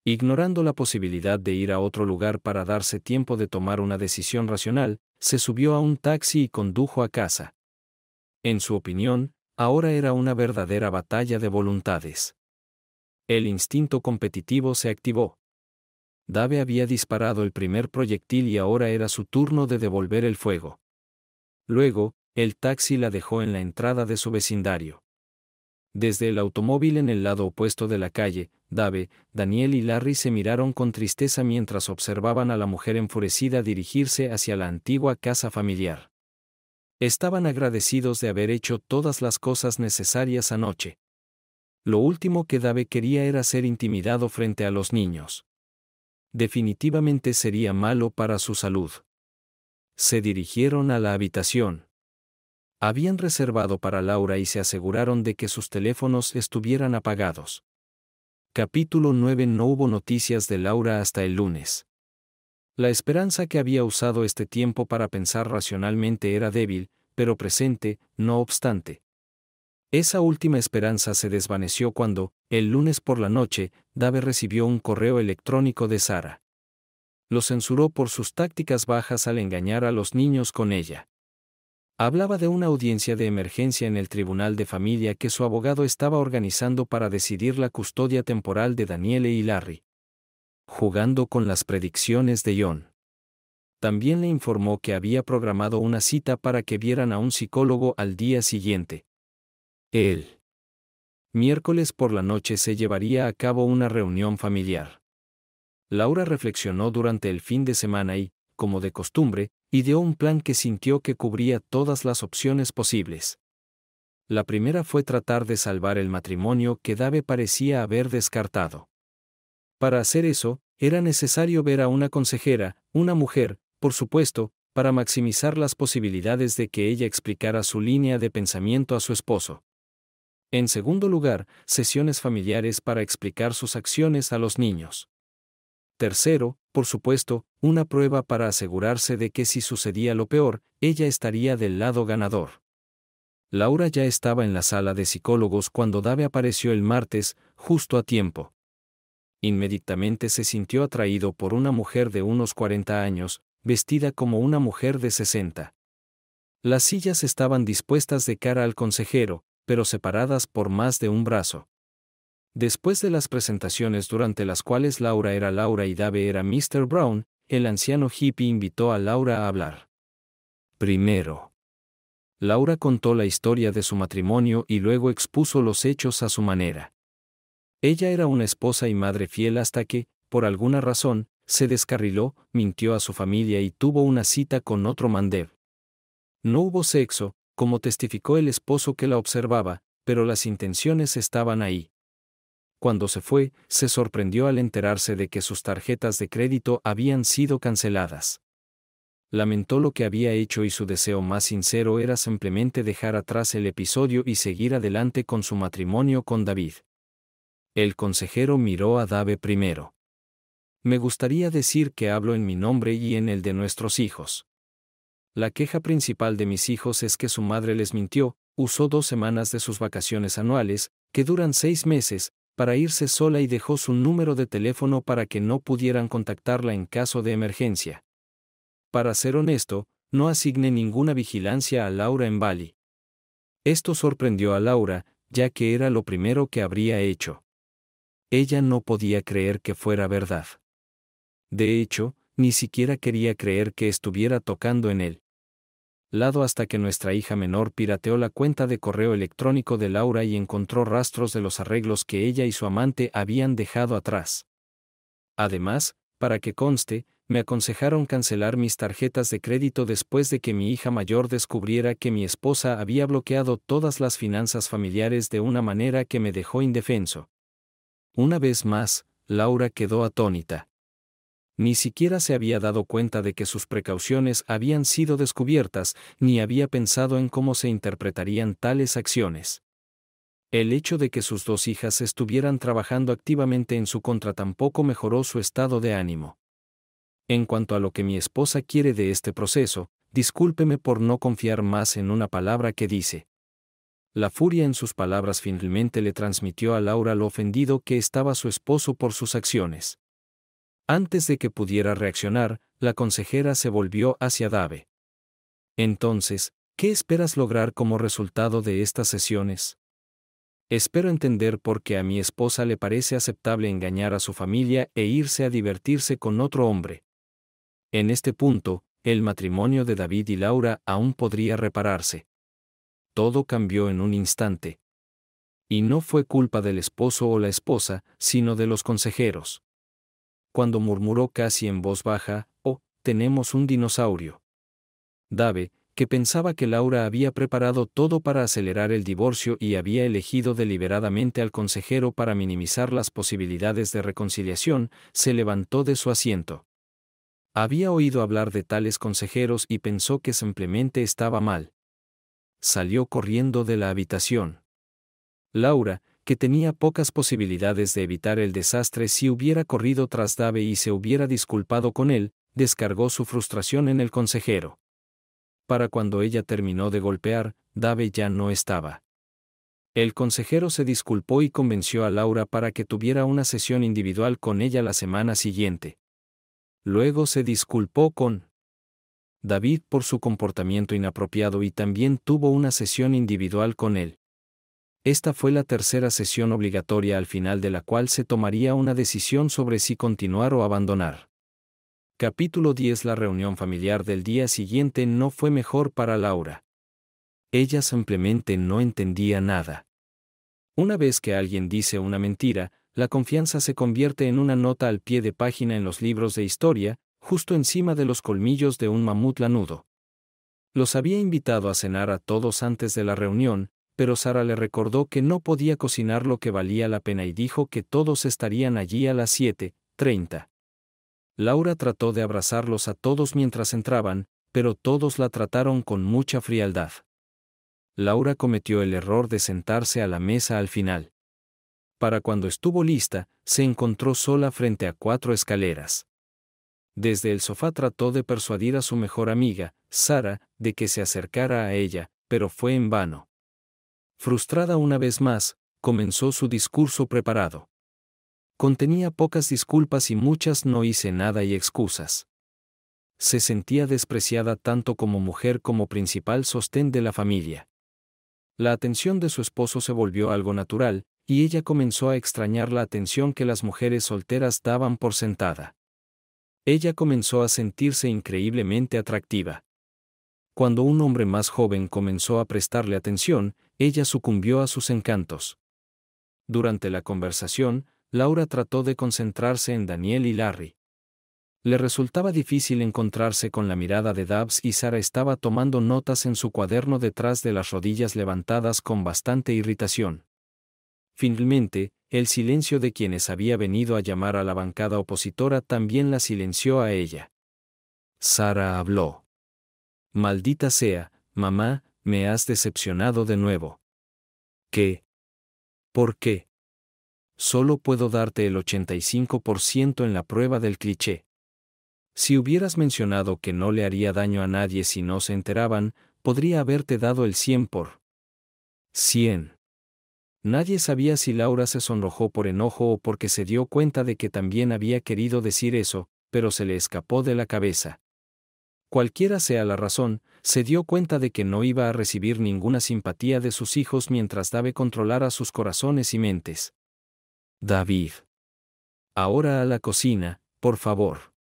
Ignorando la posibilidad de ir a otro lugar para darse tiempo de tomar una decisión racional, se subió a un taxi y condujo a casa. En su opinión, ahora era una verdadera batalla de voluntades. El instinto competitivo se activó. Dave había disparado el primer proyectil y ahora era su turno de devolver el fuego. Luego, el taxi la dejó en la entrada de su vecindario. Desde el automóvil en el lado opuesto de la calle, Dave, Daniel y Larry se miraron con tristeza mientras observaban a la mujer enfurecida dirigirse hacia la antigua casa familiar. Estaban agradecidos de haber hecho todas las cosas necesarias anoche. Lo último que Dave quería era ser intimidado frente a los niños. Definitivamente sería malo para su salud. Se dirigieron a la habitación. Habían reservado para Laura y se aseguraron de que sus teléfonos estuvieran apagados. Capítulo 9. No hubo noticias de Laura hasta el lunes. La esperanza que había usado este tiempo para pensar racionalmente era débil, pero presente, no obstante. Esa última esperanza se desvaneció cuando, el lunes por la noche, Dave recibió un correo electrónico de Sara. Lo censuró por sus tácticas bajas al engañar a los niños con ella. Hablaba de una audiencia de emergencia en el tribunal de familia que su abogado estaba organizando para decidir la custodia temporal de Daniele y Larry. Jugando con las predicciones de John. También le informó que había programado una cita para que vieran a un psicólogo al día siguiente. El miércoles por la noche se llevaría a cabo una reunión familiar. Laura reflexionó durante el fin de semana y, como de costumbre, ideó un plan que sintió que cubría todas las opciones posibles. La primera fue tratar de salvar el matrimonio que Dave parecía haber descartado. Para hacer eso, era necesario ver a una consejera, una mujer, por supuesto, para maximizar las posibilidades de que ella explicara su línea de pensamiento a su esposo. En segundo lugar, sesiones familiares para explicar sus acciones a los niños. Tercero, por supuesto, una prueba para asegurarse de que si sucedía lo peor, ella estaría del lado ganador. Laura ya estaba en la sala de psicólogos cuando Dave apareció el martes, justo a tiempo. Inmediatamente se sintió atraído por una mujer de unos 40 años, vestida como una mujer de 60. Las sillas estaban dispuestas de cara al consejero, pero separadas por más de un brazo. Después de las presentaciones durante las cuales Laura era Laura y Dave era Mr. Brown, el anciano hippie invitó a Laura a hablar. Primero, Laura contó la historia de su matrimonio y luego expuso los hechos a su manera. Ella era una esposa y madre fiel hasta que, por alguna razón, se descarriló, mintió a su familia y tuvo una cita con otro mandev. No hubo sexo, como testificó el esposo que la observaba, pero las intenciones estaban ahí. Cuando se fue, se sorprendió al enterarse de que sus tarjetas de crédito habían sido canceladas. Lamentó lo que había hecho y su deseo más sincero era simplemente dejar atrás el episodio y seguir adelante con su matrimonio con David. El consejero miró a Dave primero. Me gustaría decir que hablo en mi nombre y en el de nuestros hijos. La queja principal de mis hijos es que su madre les mintió, usó 2 semanas de sus vacaciones anuales, que duran 6 meses, para irse sola y dejó su número de teléfono para que no pudieran contactarla en caso de emergencia. Para ser honesto, no asigné ninguna vigilancia a Laura en Bali. Esto sorprendió a Laura, ya que era lo primero que habría hecho. Ella no podía creer que fuera verdad. De hecho, ni siquiera quería creer que estuviera tocando en él. Lado hasta que nuestra hija menor pirateó la cuenta de correo electrónico de Laura y encontró rastros de los arreglos que ella y su amante habían dejado atrás. Además, para que conste, me aconsejaron cancelar mis tarjetas de crédito después de que mi hija mayor descubriera que mi esposa había bloqueado todas las finanzas familiares de una manera que me dejó indefenso. Una vez más, Laura quedó atónita. Ni siquiera se había dado cuenta de que sus precauciones habían sido descubiertas, ni había pensado en cómo se interpretarían tales acciones. El hecho de que sus 2 hijas estuvieran trabajando activamente en su contra tampoco mejoró su estado de ánimo. En cuanto a lo que mi esposa quiere de este proceso, discúlpeme por no confiar más en una palabra que dice. La furia en sus palabras finalmente le transmitió a Laura lo ofendido que estaba su esposo por sus acciones. Antes de que pudiera reaccionar, la consejera se volvió hacia Dave. Entonces, ¿qué esperas lograr como resultado de estas sesiones? Espero entender por qué a mi esposa le parece aceptable engañar a su familia e irse a divertirse con otro hombre. En este punto, el matrimonio de David y Laura aún podría repararse. Todo cambió en un instante. Y no fue culpa del esposo o la esposa, sino de los consejeros. Cuando murmuró casi en voz baja, «Oh, tenemos un dinosaurio». Dave, que pensaba que Laura había preparado todo para acelerar el divorcio y había elegido deliberadamente al consejero para minimizar las posibilidades de reconciliación, se levantó de su asiento. Había oído hablar de tales consejeros y pensó que simplemente estaba mal. Salió corriendo de la habitación. Laura, que tenía pocas posibilidades de evitar el desastre si hubiera corrido tras Dave y se hubiera disculpado con él, descargó su frustración en el consejero. Para cuando ella terminó de golpear, Dave ya no estaba. El consejero se disculpó y convenció a Laura para que tuviera una sesión individual con ella la semana siguiente. Luego se disculpó con David por su comportamiento inapropiado y también tuvo una sesión individual con él. Esta fue la tercera sesión obligatoria al final de la cual se tomaría una decisión sobre si continuar o abandonar. Capítulo 10. La reunión familiar del día siguiente no fue mejor para Laura. Ella simplemente no entendía nada. Una vez que alguien dice una mentira, la confianza se convierte en una nota al pie de página en los libros de historia, justo encima de los colmillos de un mamut lanudo. Los había invitado a cenar a todos antes de la reunión, pero Sara le recordó que no podía cocinar lo que valía la pena y dijo que todos estarían allí a las 7:30. Laura trató de abrazarlos a todos mientras entraban, pero todos la trataron con mucha frialdad. Laura cometió el error de sentarse a la mesa al final. Para cuando estuvo lista, se encontró sola frente a 4 escaleras. Desde el sofá trató de persuadir a su mejor amiga, Sara, de que se acercara a ella, pero fue en vano. Frustrada una vez más, comenzó su discurso preparado. Contenía pocas disculpas y muchas no hice nada y excusas. Se sentía despreciada tanto como mujer como principal sostén de la familia. La atención de su esposo se volvió algo natural, y ella comenzó a extrañar la atención que las mujeres solteras daban por sentada. Ella comenzó a sentirse increíblemente atractiva. Cuando un hombre más joven comenzó a prestarle atención, ella sucumbió a sus encantos. Durante la conversación, Laura trató de concentrarse en Daniel y Larry. Le resultaba difícil encontrarse con la mirada de Dabbs y Sara estaba tomando notas en su cuaderno detrás de las rodillas levantadas con bastante irritación. Finalmente, el silencio de quienes había venido a llamar a la bancada opositora también la silenció a ella. Sara habló. «Maldita sea, mamá, me has decepcionado de nuevo». «¿Qué? ¿Por qué?» «Solo puedo darte el 85% en la prueba del cliché. Si hubieras mencionado que no le haría daño a nadie si no se enteraban, podría haberte dado el 100%. Nadie sabía si Laura se sonrojó por enojo o porque se dio cuenta de que también había querido decir eso, pero se le escapó de la cabeza. Cualquiera sea la razón, se dio cuenta de que no iba a recibir ninguna simpatía de sus hijos mientras Dave controlara sus corazones y mentes. «David. Ahora a la cocina, por favor».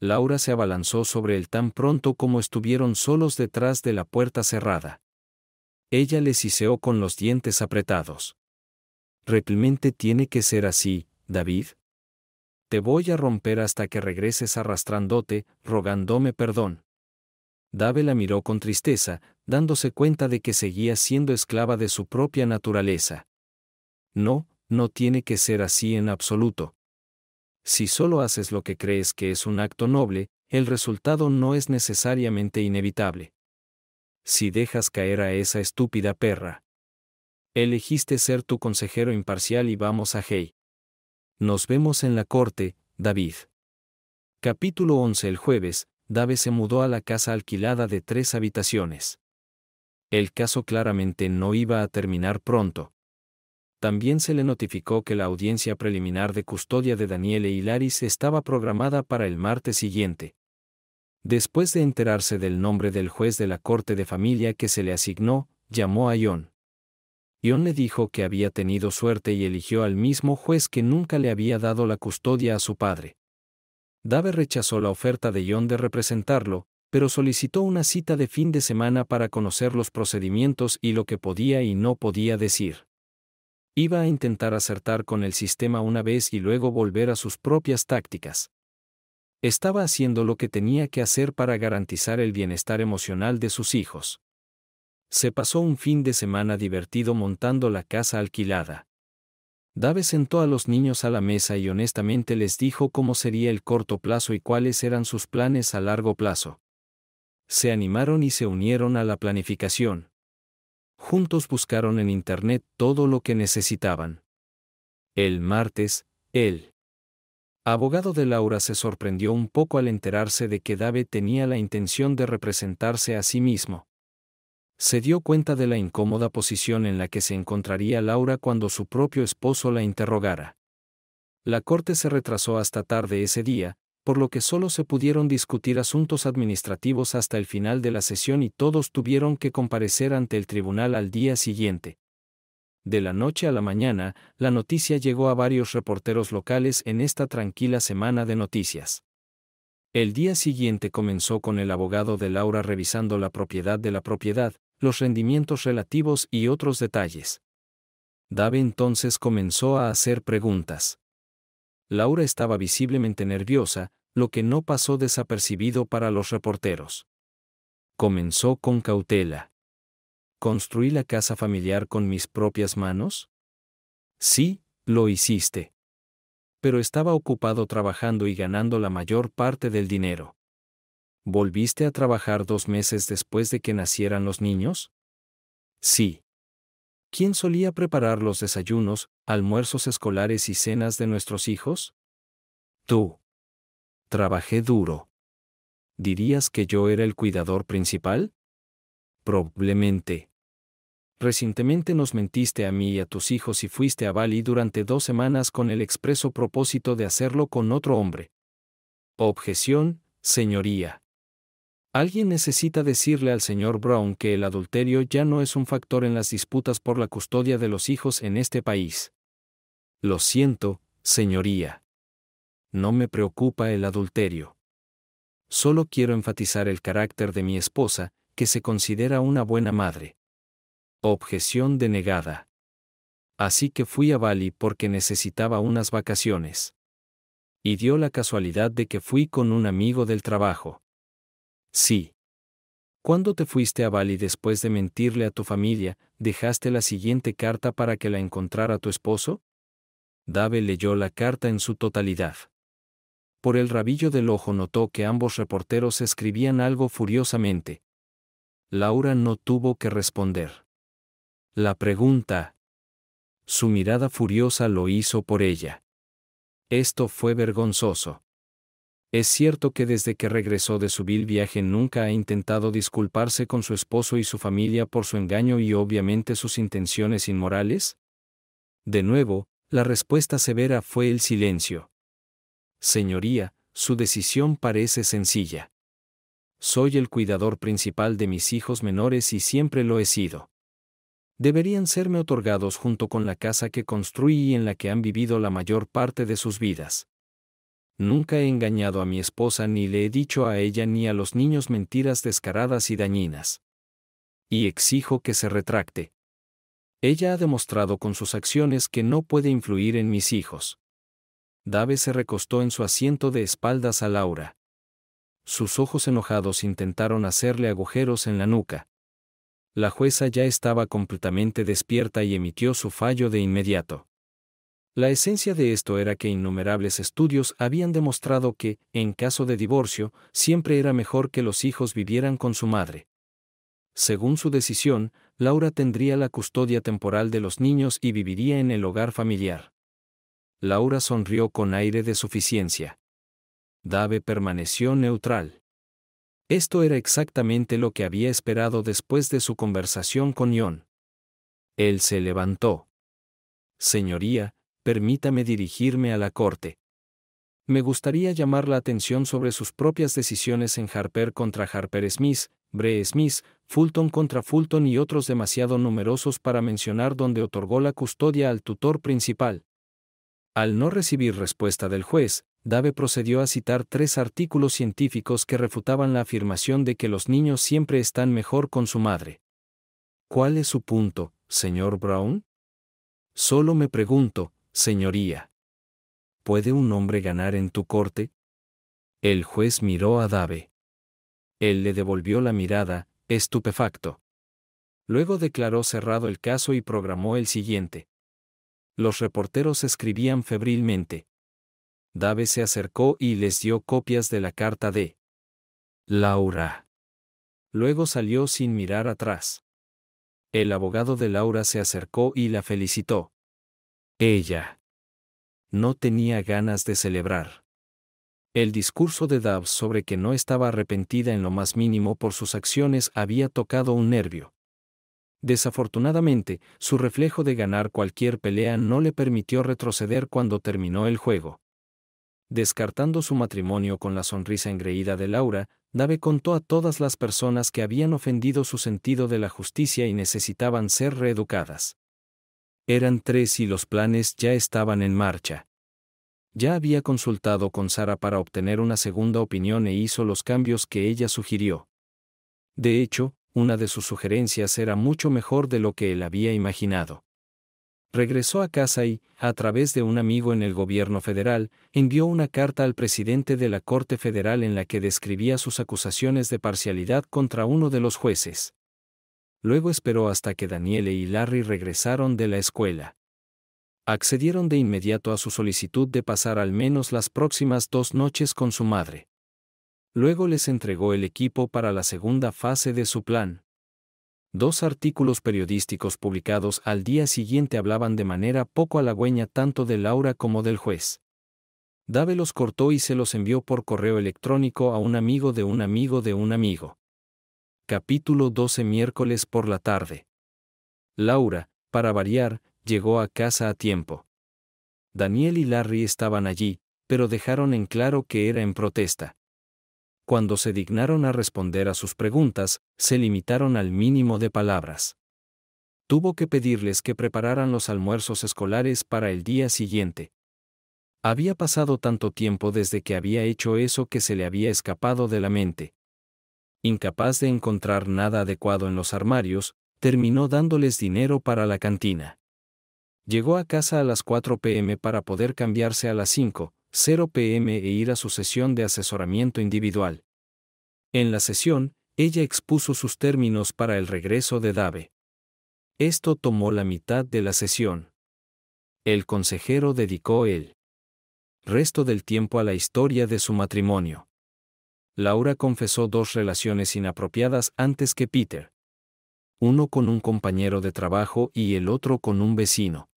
Laura se abalanzó sobre él tan pronto como estuvieron solos detrás de la puerta cerrada. Ella le siseó con los dientes apretados. «¿Realmente tiene que ser así, David? Te voy a romper hasta que regreses arrastrándote, rogándome perdón». Dave la miró con tristeza, dándose cuenta de que seguía siendo esclava de su propia naturaleza. «No, no tiene que ser así en absoluto. Si solo haces lo que crees que es un acto noble, el resultado no es necesariamente inevitable. Si dejas caer a esa estúpida perra. Elegiste ser tu consejero imparcial y vamos a Hey. Nos vemos en la corte, David». Capítulo 11. El jueves, Dave se mudó a la casa alquilada de 3 habitaciones. El caso claramente no iba a terminar pronto. También se le notificó que la audiencia preliminar de custodia de Daniel e Hilaris estaba programada para el martes siguiente. Después de enterarse del nombre del juez de la corte de familia que se le asignó, llamó a John. John le dijo que había tenido suerte y eligió al mismo juez que nunca le había dado la custodia a su padre. Dave rechazó la oferta de John de representarlo, pero solicitó una cita de fin de semana para conocer los procedimientos y lo que podía y no podía decir. Iba a intentar acertar con el sistema una vez y luego volver a sus propias tácticas. Estaba haciendo lo que tenía que hacer para garantizar el bienestar emocional de sus hijos. Se pasó un fin de semana divertido montando la casa alquilada. Dave sentó a los niños a la mesa y honestamente les dijo cómo sería el corto plazo y cuáles eran sus planes a largo plazo. Se animaron y se unieron a la planificación. Juntos buscaron en Internet todo lo que necesitaban. El martes, el abogado de Laura se sorprendió un poco al enterarse de que Dave tenía la intención de representarse a sí mismo. Se dio cuenta de la incómoda posición en la que se encontraría Laura cuando su propio esposo la interrogara. La corte se retrasó hasta tarde ese día, por lo que solo se pudieron discutir asuntos administrativos hasta el final de la sesión y todos tuvieron que comparecer ante el tribunal al día siguiente. De la noche a la mañana, la noticia llegó a varios reporteros locales en esta tranquila semana de noticias. El día siguiente comenzó con el abogado de Laura revisando la propiedad de la propiedad, los rendimientos relativos y otros detalles. Dave entonces comenzó a hacer preguntas. Laura estaba visiblemente nerviosa, lo que no pasó desapercibido para los reporteros. Comenzó con cautela. ¿Construí la casa familiar con mis propias manos? Sí, lo hiciste. Pero estaba ocupado trabajando y ganando la mayor parte del dinero. ¿Volviste a trabajar 2 meses después de que nacieran los niños? Sí. ¿Quién solía preparar los desayunos, almuerzos escolares y cenas de nuestros hijos? Tú. Trabajé duro. ¿Dirías que yo era el cuidador principal? Probablemente. Recientemente nos mentiste a mí y a tus hijos y fuiste a Bali durante 2 semanas con el expreso propósito de hacerlo con otro hombre. Objeción, señoría. Alguien necesita decirle al señor Brown que el adulterio ya no es un factor en las disputas por la custodia de los hijos en este país. Lo siento, señoría. No me preocupa el adulterio. Solo quiero enfatizar el carácter de mi esposa, que se considera una buena madre. Objeción denegada. Así que fui a Bali porque necesitaba unas vacaciones. Y dio la casualidad de que fui con un amigo del trabajo. Sí. ¿Cuándo te fuiste a Bali después de mentirle a tu familia, dejaste la siguiente carta para que la encontrara tu esposo? Dave leyó la carta en su totalidad. Por el rabillo del ojo notó que ambos reporteros escribían algo furiosamente. Laura no tuvo que responder. La pregunta. Su mirada furiosa lo hizo por ella. Esto fue vergonzoso. Es cierto que desde que regresó de su vil viaje nunca ha intentado disculparse con su esposo y su familia por su engaño y obviamente sus intenciones inmorales. De nuevo, la respuesta severa fue el silencio. Señoría, su decisión parece sencilla. Soy el cuidador principal de mis hijos menores y siempre lo he sido. Deberían serme otorgados junto con la casa que construí y en la que han vivido la mayor parte de sus vidas. Nunca he engañado a mi esposa ni le he dicho a ella ni a los niños mentiras descaradas y dañinas. Y exijo que se retracte. Ella ha demostrado con sus acciones que no puede influir en mis hijos. Dave se recostó en su asiento de espaldas a Laura. Sus ojos enojados intentaron hacerle agujeros en la nuca. La jueza ya estaba completamente despierta y emitió su fallo de inmediato. La esencia de esto era que innumerables estudios habían demostrado que, en caso de divorcio, siempre era mejor que los hijos vivieran con su madre. Según su decisión, Laura tendría la custodia temporal de los niños y viviría en el hogar familiar. Laura sonrió con aire de suficiencia. Dave permaneció neutral. Esto era exactamente lo que había esperado después de su conversación con John. Él se levantó. Señoría, permítame dirigirme a la corte. Me gustaría llamar la atención sobre sus propias decisiones en Harper contra Harper Smith, Bree Smith, Fulton contra Fulton y otros demasiado numerosos para mencionar donde otorgó la custodia al tutor principal. Al no recibir respuesta del juez, Dave procedió a citar 3 artículos científicos que refutaban la afirmación de que los niños siempre están mejor con su madre. ¿Cuál es su punto, señor Brown? Solo me pregunto, señoría. ¿Puede un hombre ganar en tu corte? El juez miró a Dave. Él le devolvió la mirada, estupefacto. Luego declaró cerrado el caso y programó el siguiente. Los reporteros escribían febrilmente. Dave se acercó y les dio copias de la carta de Laura. Luego salió sin mirar atrás. El abogado de Laura se acercó y la felicitó. Ella no tenía ganas de celebrar. El discurso de Dave sobre que no estaba arrepentida en lo más mínimo por sus acciones había tocado un nervio. Desafortunadamente, su reflejo de ganar cualquier pelea no le permitió retroceder cuando terminó el juego. Descartando su matrimonio con la sonrisa engreída de Laura, Dave contó a todas las personas que habían ofendido su sentido de la justicia y necesitaban ser reeducadas. Eran 3 y los planes ya estaban en marcha. Ya había consultado con Sara para obtener una segunda opinión e hizo los cambios que ella sugirió. De hecho, una de sus sugerencias era mucho mejor de lo que él había imaginado. Regresó a casa y, a través de un amigo en el gobierno federal, envió una carta al presidente de la Corte Federal en la que describía sus acusaciones de parcialidad contra uno de los jueces. Luego esperó hasta que Danielle y Larry regresaron de la escuela. Accedieron de inmediato a su solicitud de pasar al menos las próximas 2 noches con su madre. Luego les entregó el equipo para la segunda fase de su plan. 2 artículos periodísticos publicados al día siguiente hablaban de manera poco halagüeña tanto de Laura como del juez. Dave los cortó y se los envió por correo electrónico a un amigo de un amigo de un amigo. Capítulo 12. Miércoles por la tarde. Laura, para variar, llegó a casa a tiempo. Danielle y Larry estaban allí, pero dejaron en claro que era en protesta. Cuando se dignaron a responder a sus preguntas, se limitaron al mínimo de palabras. Tuvo que pedirles que prepararan los almuerzos escolares para el día siguiente. Había pasado tanto tiempo desde que había hecho eso que se le había escapado de la mente. Incapaz de encontrar nada adecuado en los armarios, terminó dándoles dinero para la cantina. Llegó a casa a las 4 p.m. para poder cambiarse a las 5:00 p.m. e ir a su sesión de asesoramiento individual. En la sesión, ella expuso sus términos para el regreso de Dave. Esto tomó la mitad de la sesión. El consejero dedicó el resto del tiempo a la historia de su matrimonio. Laura confesó 2 relaciones inapropiadas antes que Peter. Uno con un compañero de trabajo y el otro con un vecino.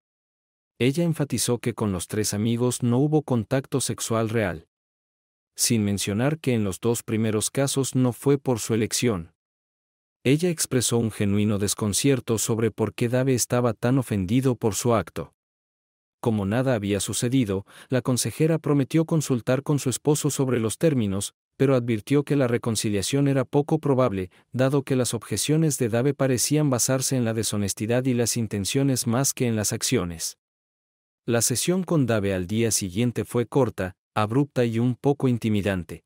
Ella enfatizó que con los 3 amigos no hubo contacto sexual real. Sin mencionar que en los 2 primeros casos no fue por su elección. Ella expresó un genuino desconcierto sobre por qué Dave estaba tan ofendido por su acto. Como nada había sucedido, la consejera prometió consultar con su esposo sobre los términos, pero advirtió que la reconciliación era poco probable, dado que las objeciones de Dave parecían basarse en la deshonestidad y las intenciones más que en las acciones. La sesión con Dave al día siguiente fue corta, abrupta y un poco intimidante.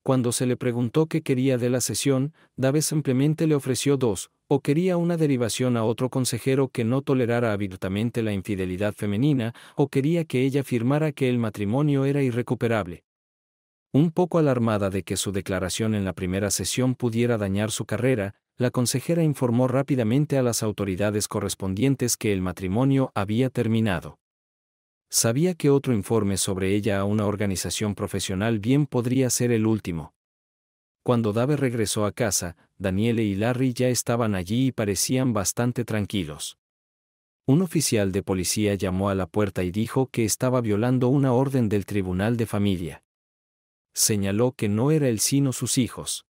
Cuando se le preguntó qué quería de la sesión, Dave simplemente le ofreció 2, o quería una derivación a otro consejero que no tolerara abiertamente la infidelidad femenina, o quería que ella afirmara que el matrimonio era irrecuperable. Un poco alarmada de que su declaración en la primera sesión pudiera dañar su carrera, la consejera informó rápidamente a las autoridades correspondientes que el matrimonio había terminado. Sabía que otro informe sobre ella a una organización profesional bien podría ser el último. Cuando Dave regresó a casa, Danielle y Larry ya estaban allí y parecían bastante tranquilos. Un oficial de policía llamó a la puerta y dijo que estaba violando una orden del tribunal de familia. Señaló que no era él sino sus hijos.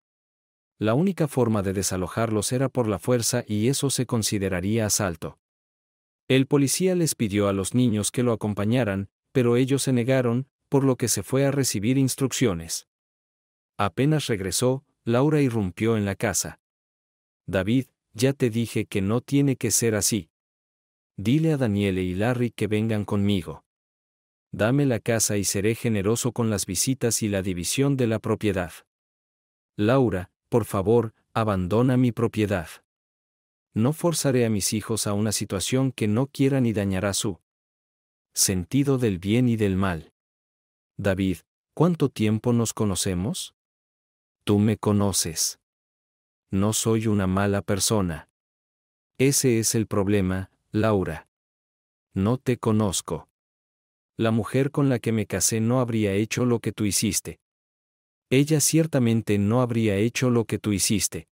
La única forma de desalojarlos era por la fuerza y eso se consideraría asalto. El policía les pidió a los niños que lo acompañaran, pero ellos se negaron, por lo que se fue a recibir instrucciones. Apenas regresó, Laura irrumpió en la casa. David, ya te dije que no tiene que ser así. Dile a Danielle y Larry que vengan conmigo. Dame la casa y seré generoso con las visitas y la división de la propiedad. Laura, por favor, abandona mi propiedad. No forzaré a mis hijos a una situación que no quieran y dañará su sentido del bien y del mal. David, ¿cuánto tiempo nos conocemos? Tú me conoces. No soy una mala persona. Ese es el problema, Laura. No te conozco. La mujer con la que me casé no habría hecho lo que tú hiciste. Ella ciertamente no habría hecho lo que tú hiciste.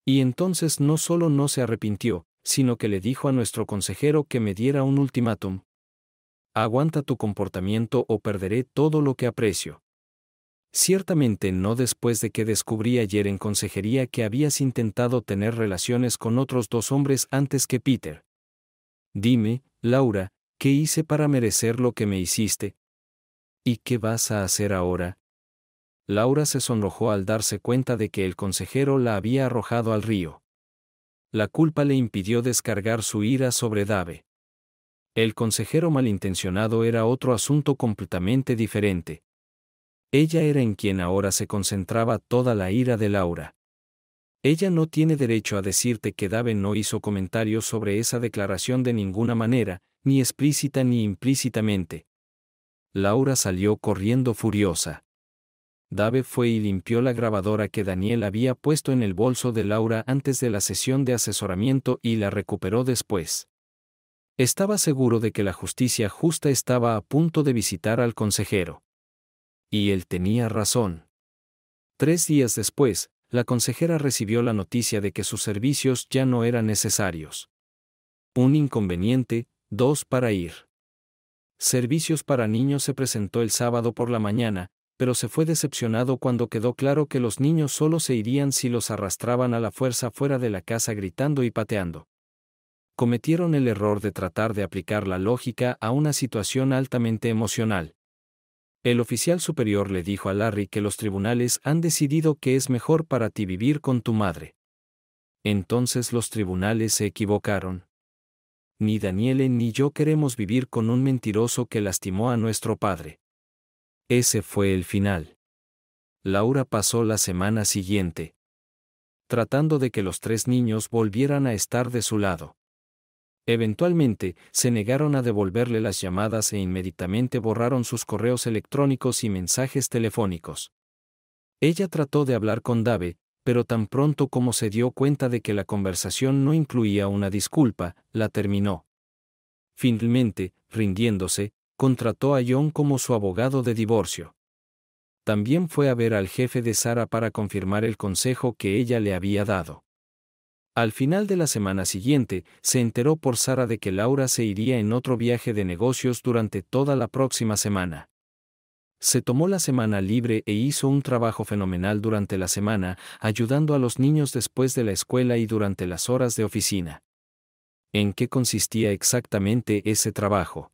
Y entonces no solo no se arrepintió, sino que le dijo a nuestro consejero que me diera un ultimátum. Aguanta tu comportamiento o perderé todo lo que aprecio. Ciertamente no después de que descubrí ayer en consejería que habías intentado tener relaciones con otros 2 hombres antes que Peter. Dime, Laura, ¿qué hice para merecer lo que me hiciste? ¿Y qué vas a hacer ahora? Laura se sonrojó al darse cuenta de que el consejero la había arrojado al río. La culpa le impidió descargar su ira sobre Dave. El consejero malintencionado era otro asunto completamente diferente. Ella era en quien ahora se concentraba toda la ira de Laura. Ella no tiene derecho a decirte que Dave no hizo comentarios sobre esa declaración de ninguna manera, ni explícita ni implícitamente. Laura salió corriendo furiosa. Dave fue y limpió la grabadora que Daniel había puesto en el bolso de Laura antes de la sesión de asesoramiento y la recuperó después. Estaba seguro de que la justicia justa estaba a punto de visitar al consejero. Y él tenía razón. 3 días después, la consejera recibió la noticia de que sus servicios ya no eran necesarios. Un inconveniente, 2 para ir. Servicios para niños se presentó el sábado por la mañana, pero se fue decepcionado cuando quedó claro que los niños solo se irían si los arrastraban a la fuerza fuera de la casa gritando y pateando. Cometieron el error de tratar de aplicar la lógica a una situación altamente emocional. El oficial superior le dijo a Larry que los tribunales han decidido que es mejor para ti vivir con tu madre. Entonces los tribunales se equivocaron. Ni Daniele ni yo queremos vivir con un mentiroso que lastimó a nuestro padre. Ese fue el final. Laura pasó la semana siguiente tratando de que los 3 niños volvieran a estar de su lado. Eventualmente, se negaron a devolverle las llamadas e inmediatamente borraron sus correos electrónicos y mensajes telefónicos. Ella trató de hablar con Dave, pero tan pronto como se dio cuenta de que la conversación no incluía una disculpa, la terminó. Finalmente, rindiéndose, contrató a John como su abogado de divorcio. También fue a ver al jefe de Sara para confirmar el consejo que ella le había dado. Al final de la semana siguiente, se enteró por Sara de que Laura se iría en otro viaje de negocios durante toda la próxima semana. Se tomó la semana libre e hizo un trabajo fenomenal durante la semana, ayudando a los niños después de la escuela y durante las horas de oficina. ¿En qué consistía exactamente ese trabajo?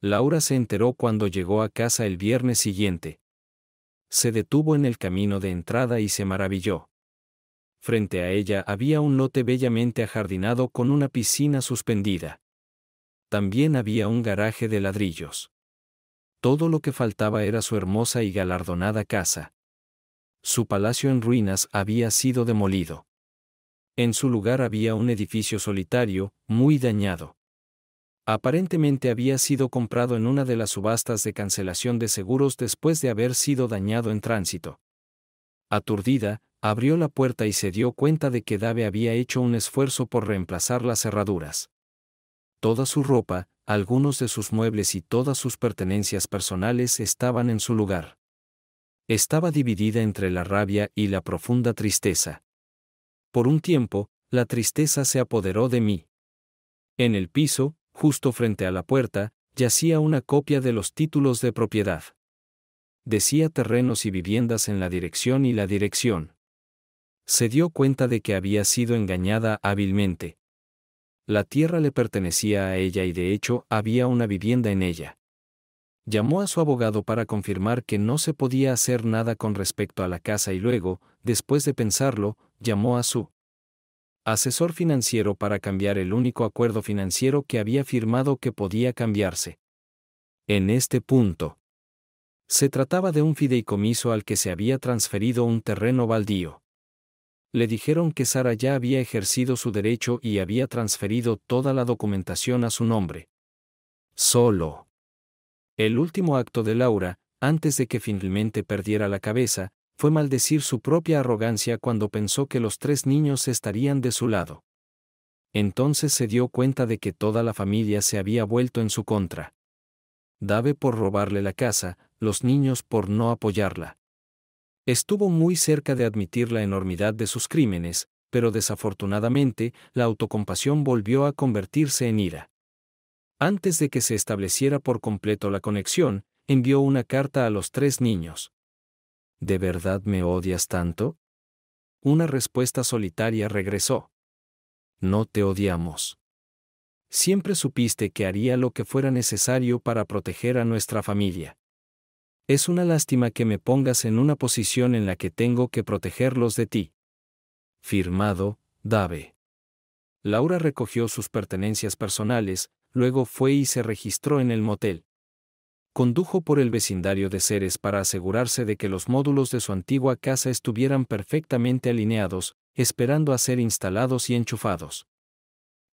Laura se enteró cuando llegó a casa el viernes siguiente. Se detuvo en el camino de entrada y se maravilló. Frente a ella había un lote bellamente ajardinado con una piscina suspendida. También había un garaje de ladrillos. Todo lo que faltaba era su hermosa y galardonada casa. Su palacio en ruinas había sido demolido. En su lugar había un edificio solitario, muy dañado. Aparentemente había sido comprado en una de las subastas de cancelación de seguros después de haber sido dañado en tránsito. Aturdida, abrió la puerta y se dio cuenta de que Dave había hecho un esfuerzo por reemplazar las cerraduras. Toda su ropa, algunos de sus muebles y todas sus pertenencias personales estaban en su lugar. Estaba dividida entre la rabia y la profunda tristeza. Por un tiempo, la tristeza se apoderó de mí. En el piso, justo frente a la puerta, yacía una copia de los títulos de propiedad. Decía terrenos y viviendas en la dirección y la dirección. Se dio cuenta de que había sido engañada hábilmente. La tierra le pertenecía a ella y de hecho había una vivienda en ella. Llamó a su abogado para confirmar que no se podía hacer nada con respecto a la casa y luego, después de pensarlo, llamó a su asesor financiero para cambiar el único acuerdo financiero que había firmado que podía cambiarse. En este punto, se trataba de un fideicomiso al que se había transferido un terreno baldío. Le dijeron que Sara ya había ejercido su derecho y había transferido toda la documentación a su nombre. Solo. El último acto de Laura, antes de que finalmente perdiera la cabeza, fue maldecir su propia arrogancia cuando pensó que los 3 niños estarían de su lado. Entonces se dio cuenta de que toda la familia se había vuelto en su contra. Dave por robarle la casa, los niños por no apoyarla. Estuvo muy cerca de admitir la enormidad de sus crímenes, pero desafortunadamente, la autocompasión volvió a convertirse en ira. Antes de que se estableciera por completo la conexión, envió una carta a los 3 niños. ¿De verdad me odias tanto? Una respuesta solitaria regresó. No te odiamos. Siempre supiste que haría lo que fuera necesario para proteger a nuestra familia. Es una lástima que me pongas en una posición en la que tengo que protegerlos de ti. Firmado, Dave. Laura recogió sus pertenencias personales, luego fue y se registró en el motel. Condujo por el vecindario de Ceres para asegurarse de que los módulos de su antigua casa estuvieran perfectamente alineados, esperando a ser instalados y enchufados.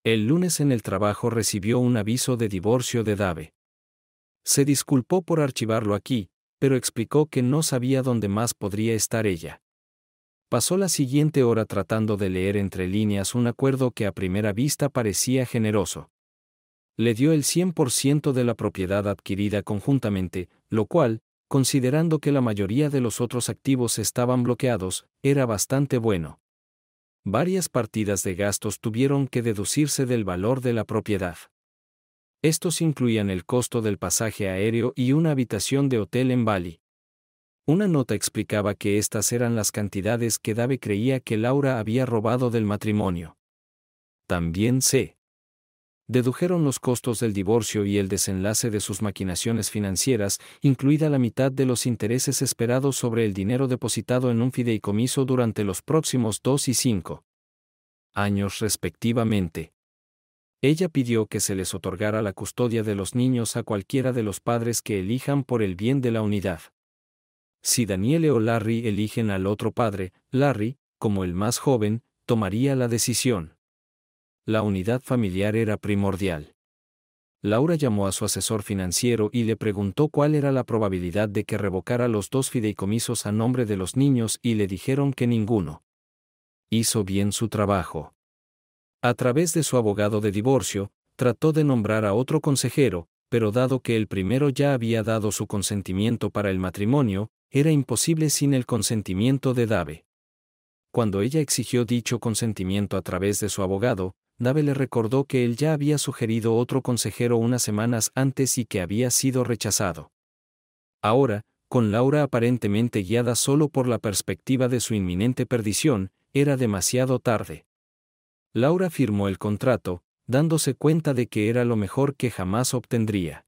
El lunes en el trabajo recibió un aviso de divorcio de Dave. Se disculpó por archivarlo aquí, pero explicó que no sabía dónde más podría estar ella. Pasó la siguiente hora tratando de leer entre líneas un acuerdo que a primera vista parecía generoso. Le dio el 100% de la propiedad adquirida conjuntamente, lo cual, considerando que la mayoría de los otros activos estaban bloqueados, era bastante bueno. Varias partidas de gastos tuvieron que deducirse del valor de la propiedad. Estos incluían el costo del pasaje aéreo y una habitación de hotel en Bali. Una nota explicaba que estas eran las cantidades que Dave creía que Laura había robado del matrimonio. También se dedujeron los costos del divorcio y el desenlace de sus maquinaciones financieras, incluida la mitad de los intereses esperados sobre el dinero depositado en un fideicomiso durante los próximos 2 y 5 años respectivamente. Ella pidió que se les otorgara la custodia de los niños a cualquiera de los padres que elijan por el bien de la unidad. Si Daniele o Larry eligen al otro padre, Larry, como el más joven, tomaría la decisión. La unidad familiar era primordial. Laura llamó a su asesor financiero y le preguntó cuál era la probabilidad de que revocara los 2 fideicomisos a nombre de los niños y le dijeron que ninguno. Hizo bien su trabajo. A través de su abogado de divorcio, trató de nombrar a otro consejero, pero dado que el primero ya había dado su consentimiento para el matrimonio, era imposible sin el consentimiento de Dave. Cuando ella exigió dicho consentimiento a través de su abogado, Dave le recordó que él ya había sugerido otro consejero unas semanas antes y que había sido rechazado. Ahora, con Laura aparentemente guiada solo por la perspectiva de su inminente perdición, era demasiado tarde. Laura firmó el contrato, dándose cuenta de que era lo mejor que jamás obtendría.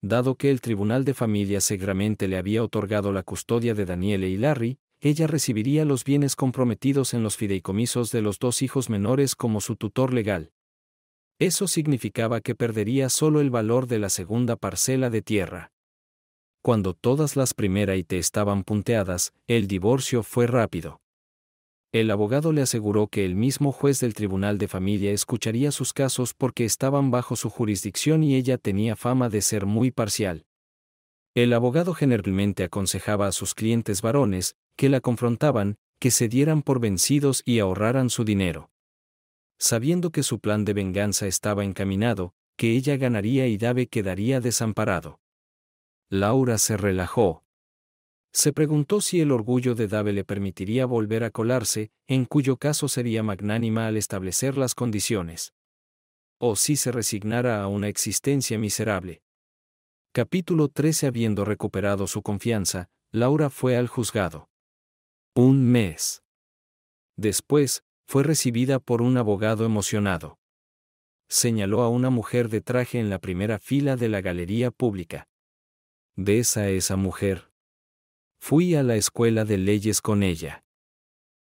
Dado que el Tribunal de Familia seguramente le había otorgado la custodia de Daniele y Larry, ella recibiría los bienes comprometidos en los fideicomisos de los 2 hijos menores como su tutor legal. Eso significaba que perdería solo el valor de la segunda parcela de tierra. Cuando todas las primera y te estaban punteadas, el divorcio fue rápido. El abogado le aseguró que el mismo juez del Tribunal de Familia escucharía sus casos porque estaban bajo su jurisdicción y ella tenía fama de ser muy parcial. El abogado generalmente aconsejaba a sus clientes varones, que la confrontaban, que se dieran por vencidos y ahorraran su dinero. Sabiendo que su plan de venganza estaba encaminado, que ella ganaría y Dave quedaría desamparado. Laura se relajó. Se preguntó si el orgullo de Dave le permitiría volver a colarse, en cuyo caso sería magnánima al establecer las condiciones. O si se resignara a una existencia miserable. Capítulo 13. Habiendo recuperado su confianza, Laura fue al juzgado. Un mes después, fue recibida por un abogado emocionado. Señaló a una mujer de traje en la primera fila de la galería pública. ¿Ves a esa mujer? Fui a la escuela de leyes con ella.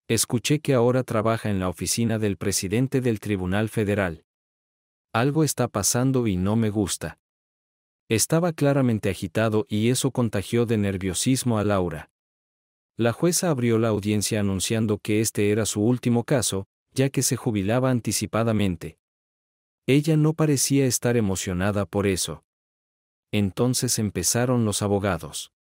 Escuché que ahora trabaja en la oficina del presidente del Tribunal Federal. Algo está pasando y no me gusta. Estaba claramente agitado y eso contagió de nerviosismo a Laura. La jueza abrió la audiencia anunciando que este era su último caso, ya que se jubilaba anticipadamente. Ella no parecía estar emocionada por eso. Entonces empezaron los abogados.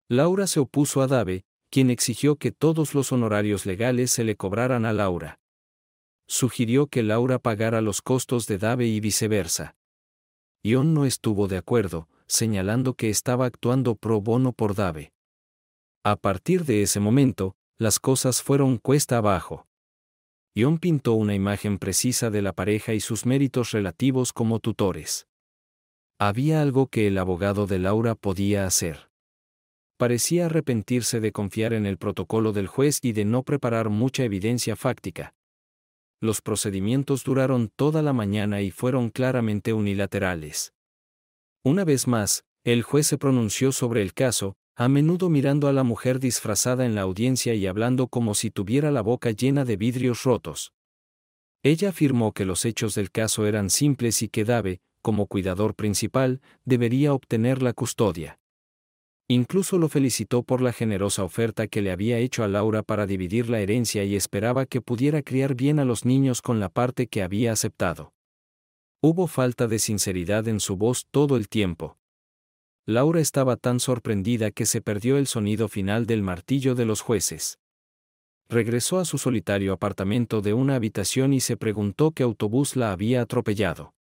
Laura se opuso a Dave, quien exigió que todos los honorarios legales se le cobraran a Laura. Sugirió que Laura pagara los costos de Dave y viceversa. Ion no estuvo de acuerdo, señalando que estaba actuando pro bono por Dave. A partir de ese momento, las cosas fueron cuesta abajo. Ion pintó una imagen precisa de la pareja y sus méritos relativos como tutores. Había algo que el abogado de Laura podía hacer. Parecía arrepentirse de confiar en el protocolo del juez y de no preparar mucha evidencia fáctica. Los procedimientos duraron toda la mañana y fueron claramente unilaterales. Una vez más, el juez se pronunció sobre el caso, a menudo mirando a la mujer disfrazada en la audiencia y hablando como si tuviera la boca llena de vidrios rotos. Ella afirmó que los hechos del caso eran simples y que Dave, como cuidador principal, debería obtener la custodia. Incluso lo felicitó por la generosa oferta que le había hecho a Laura para dividir la herencia y esperaba que pudiera criar bien a los niños con la parte que había aceptado. Hubo falta de sinceridad en su voz todo el tiempo. Laura estaba tan sorprendida que se perdió el sonido final del martillo de los jueces. Regresó a su solitario apartamento de una habitación y se preguntó qué autobús la había atropellado.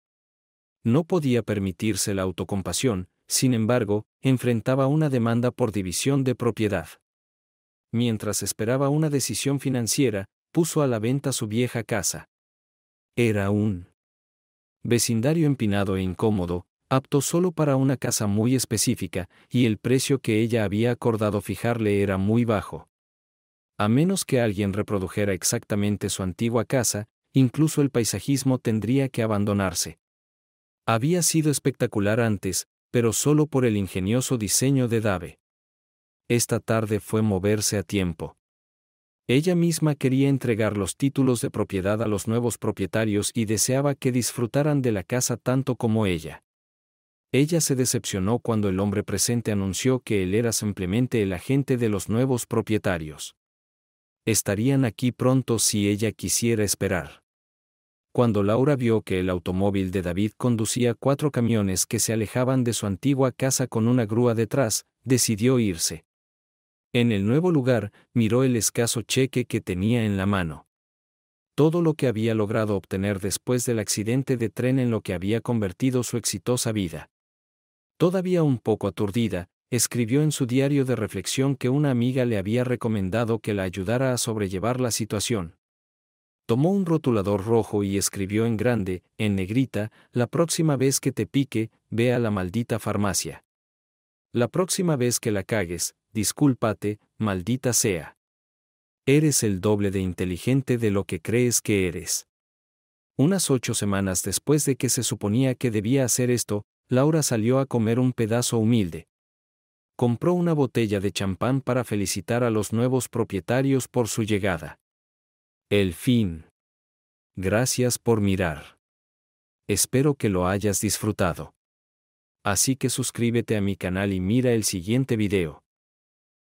No podía permitirse la autocompasión, sin embargo, enfrentaba una demanda por división de propiedad. Mientras esperaba una decisión financiera, puso a la venta su vieja casa. Era un vecindario empinado e incómodo, apto solo para una casa muy específica, y el precio que ella había acordado fijarle era muy bajo. A menos que alguien reprodujera exactamente su antigua casa, incluso el paisajismo tendría que abandonarse. Había sido espectacular antes, pero solo por el ingenioso diseño de Dave. Esta tarde fue moverse a tiempo. Ella misma quería entregar los títulos de propiedad a los nuevos propietarios y deseaba que disfrutaran de la casa tanto como ella. Ella se decepcionó cuando el hombre presente anunció que él era simplemente el agente de los nuevos propietarios. Estarían aquí pronto si ella quisiera esperar. Cuando Laura vio que el automóvil de David conducía 4 camiones que se alejaban de su antigua casa con una grúa detrás, decidió irse. En el nuevo lugar, miró el escaso cheque que tenía en la mano. Todo lo que había logrado obtener después del accidente de tren en lo que había convertido su exitosa vida. Todavía un poco aturdida, escribió en su diario de reflexión que una amiga le había recomendado que la ayudara a sobrellevar la situación. Tomó un rotulador rojo y escribió en grande, en negrita: la próxima vez que te pique, ve a la maldita farmacia. La próxima vez que la cagues, discúlpate, maldita sea. Eres el doble de inteligente de lo que crees que eres. Unas 8 semanas después de que se suponía que debía hacer esto, Laura salió a comer un pedazo humilde. Compró una botella de champán para felicitar a los nuevos propietarios por su llegada. El fin. Gracias por mirar. Espero que lo hayas disfrutado. Así que suscríbete a mi canal y mira el siguiente video.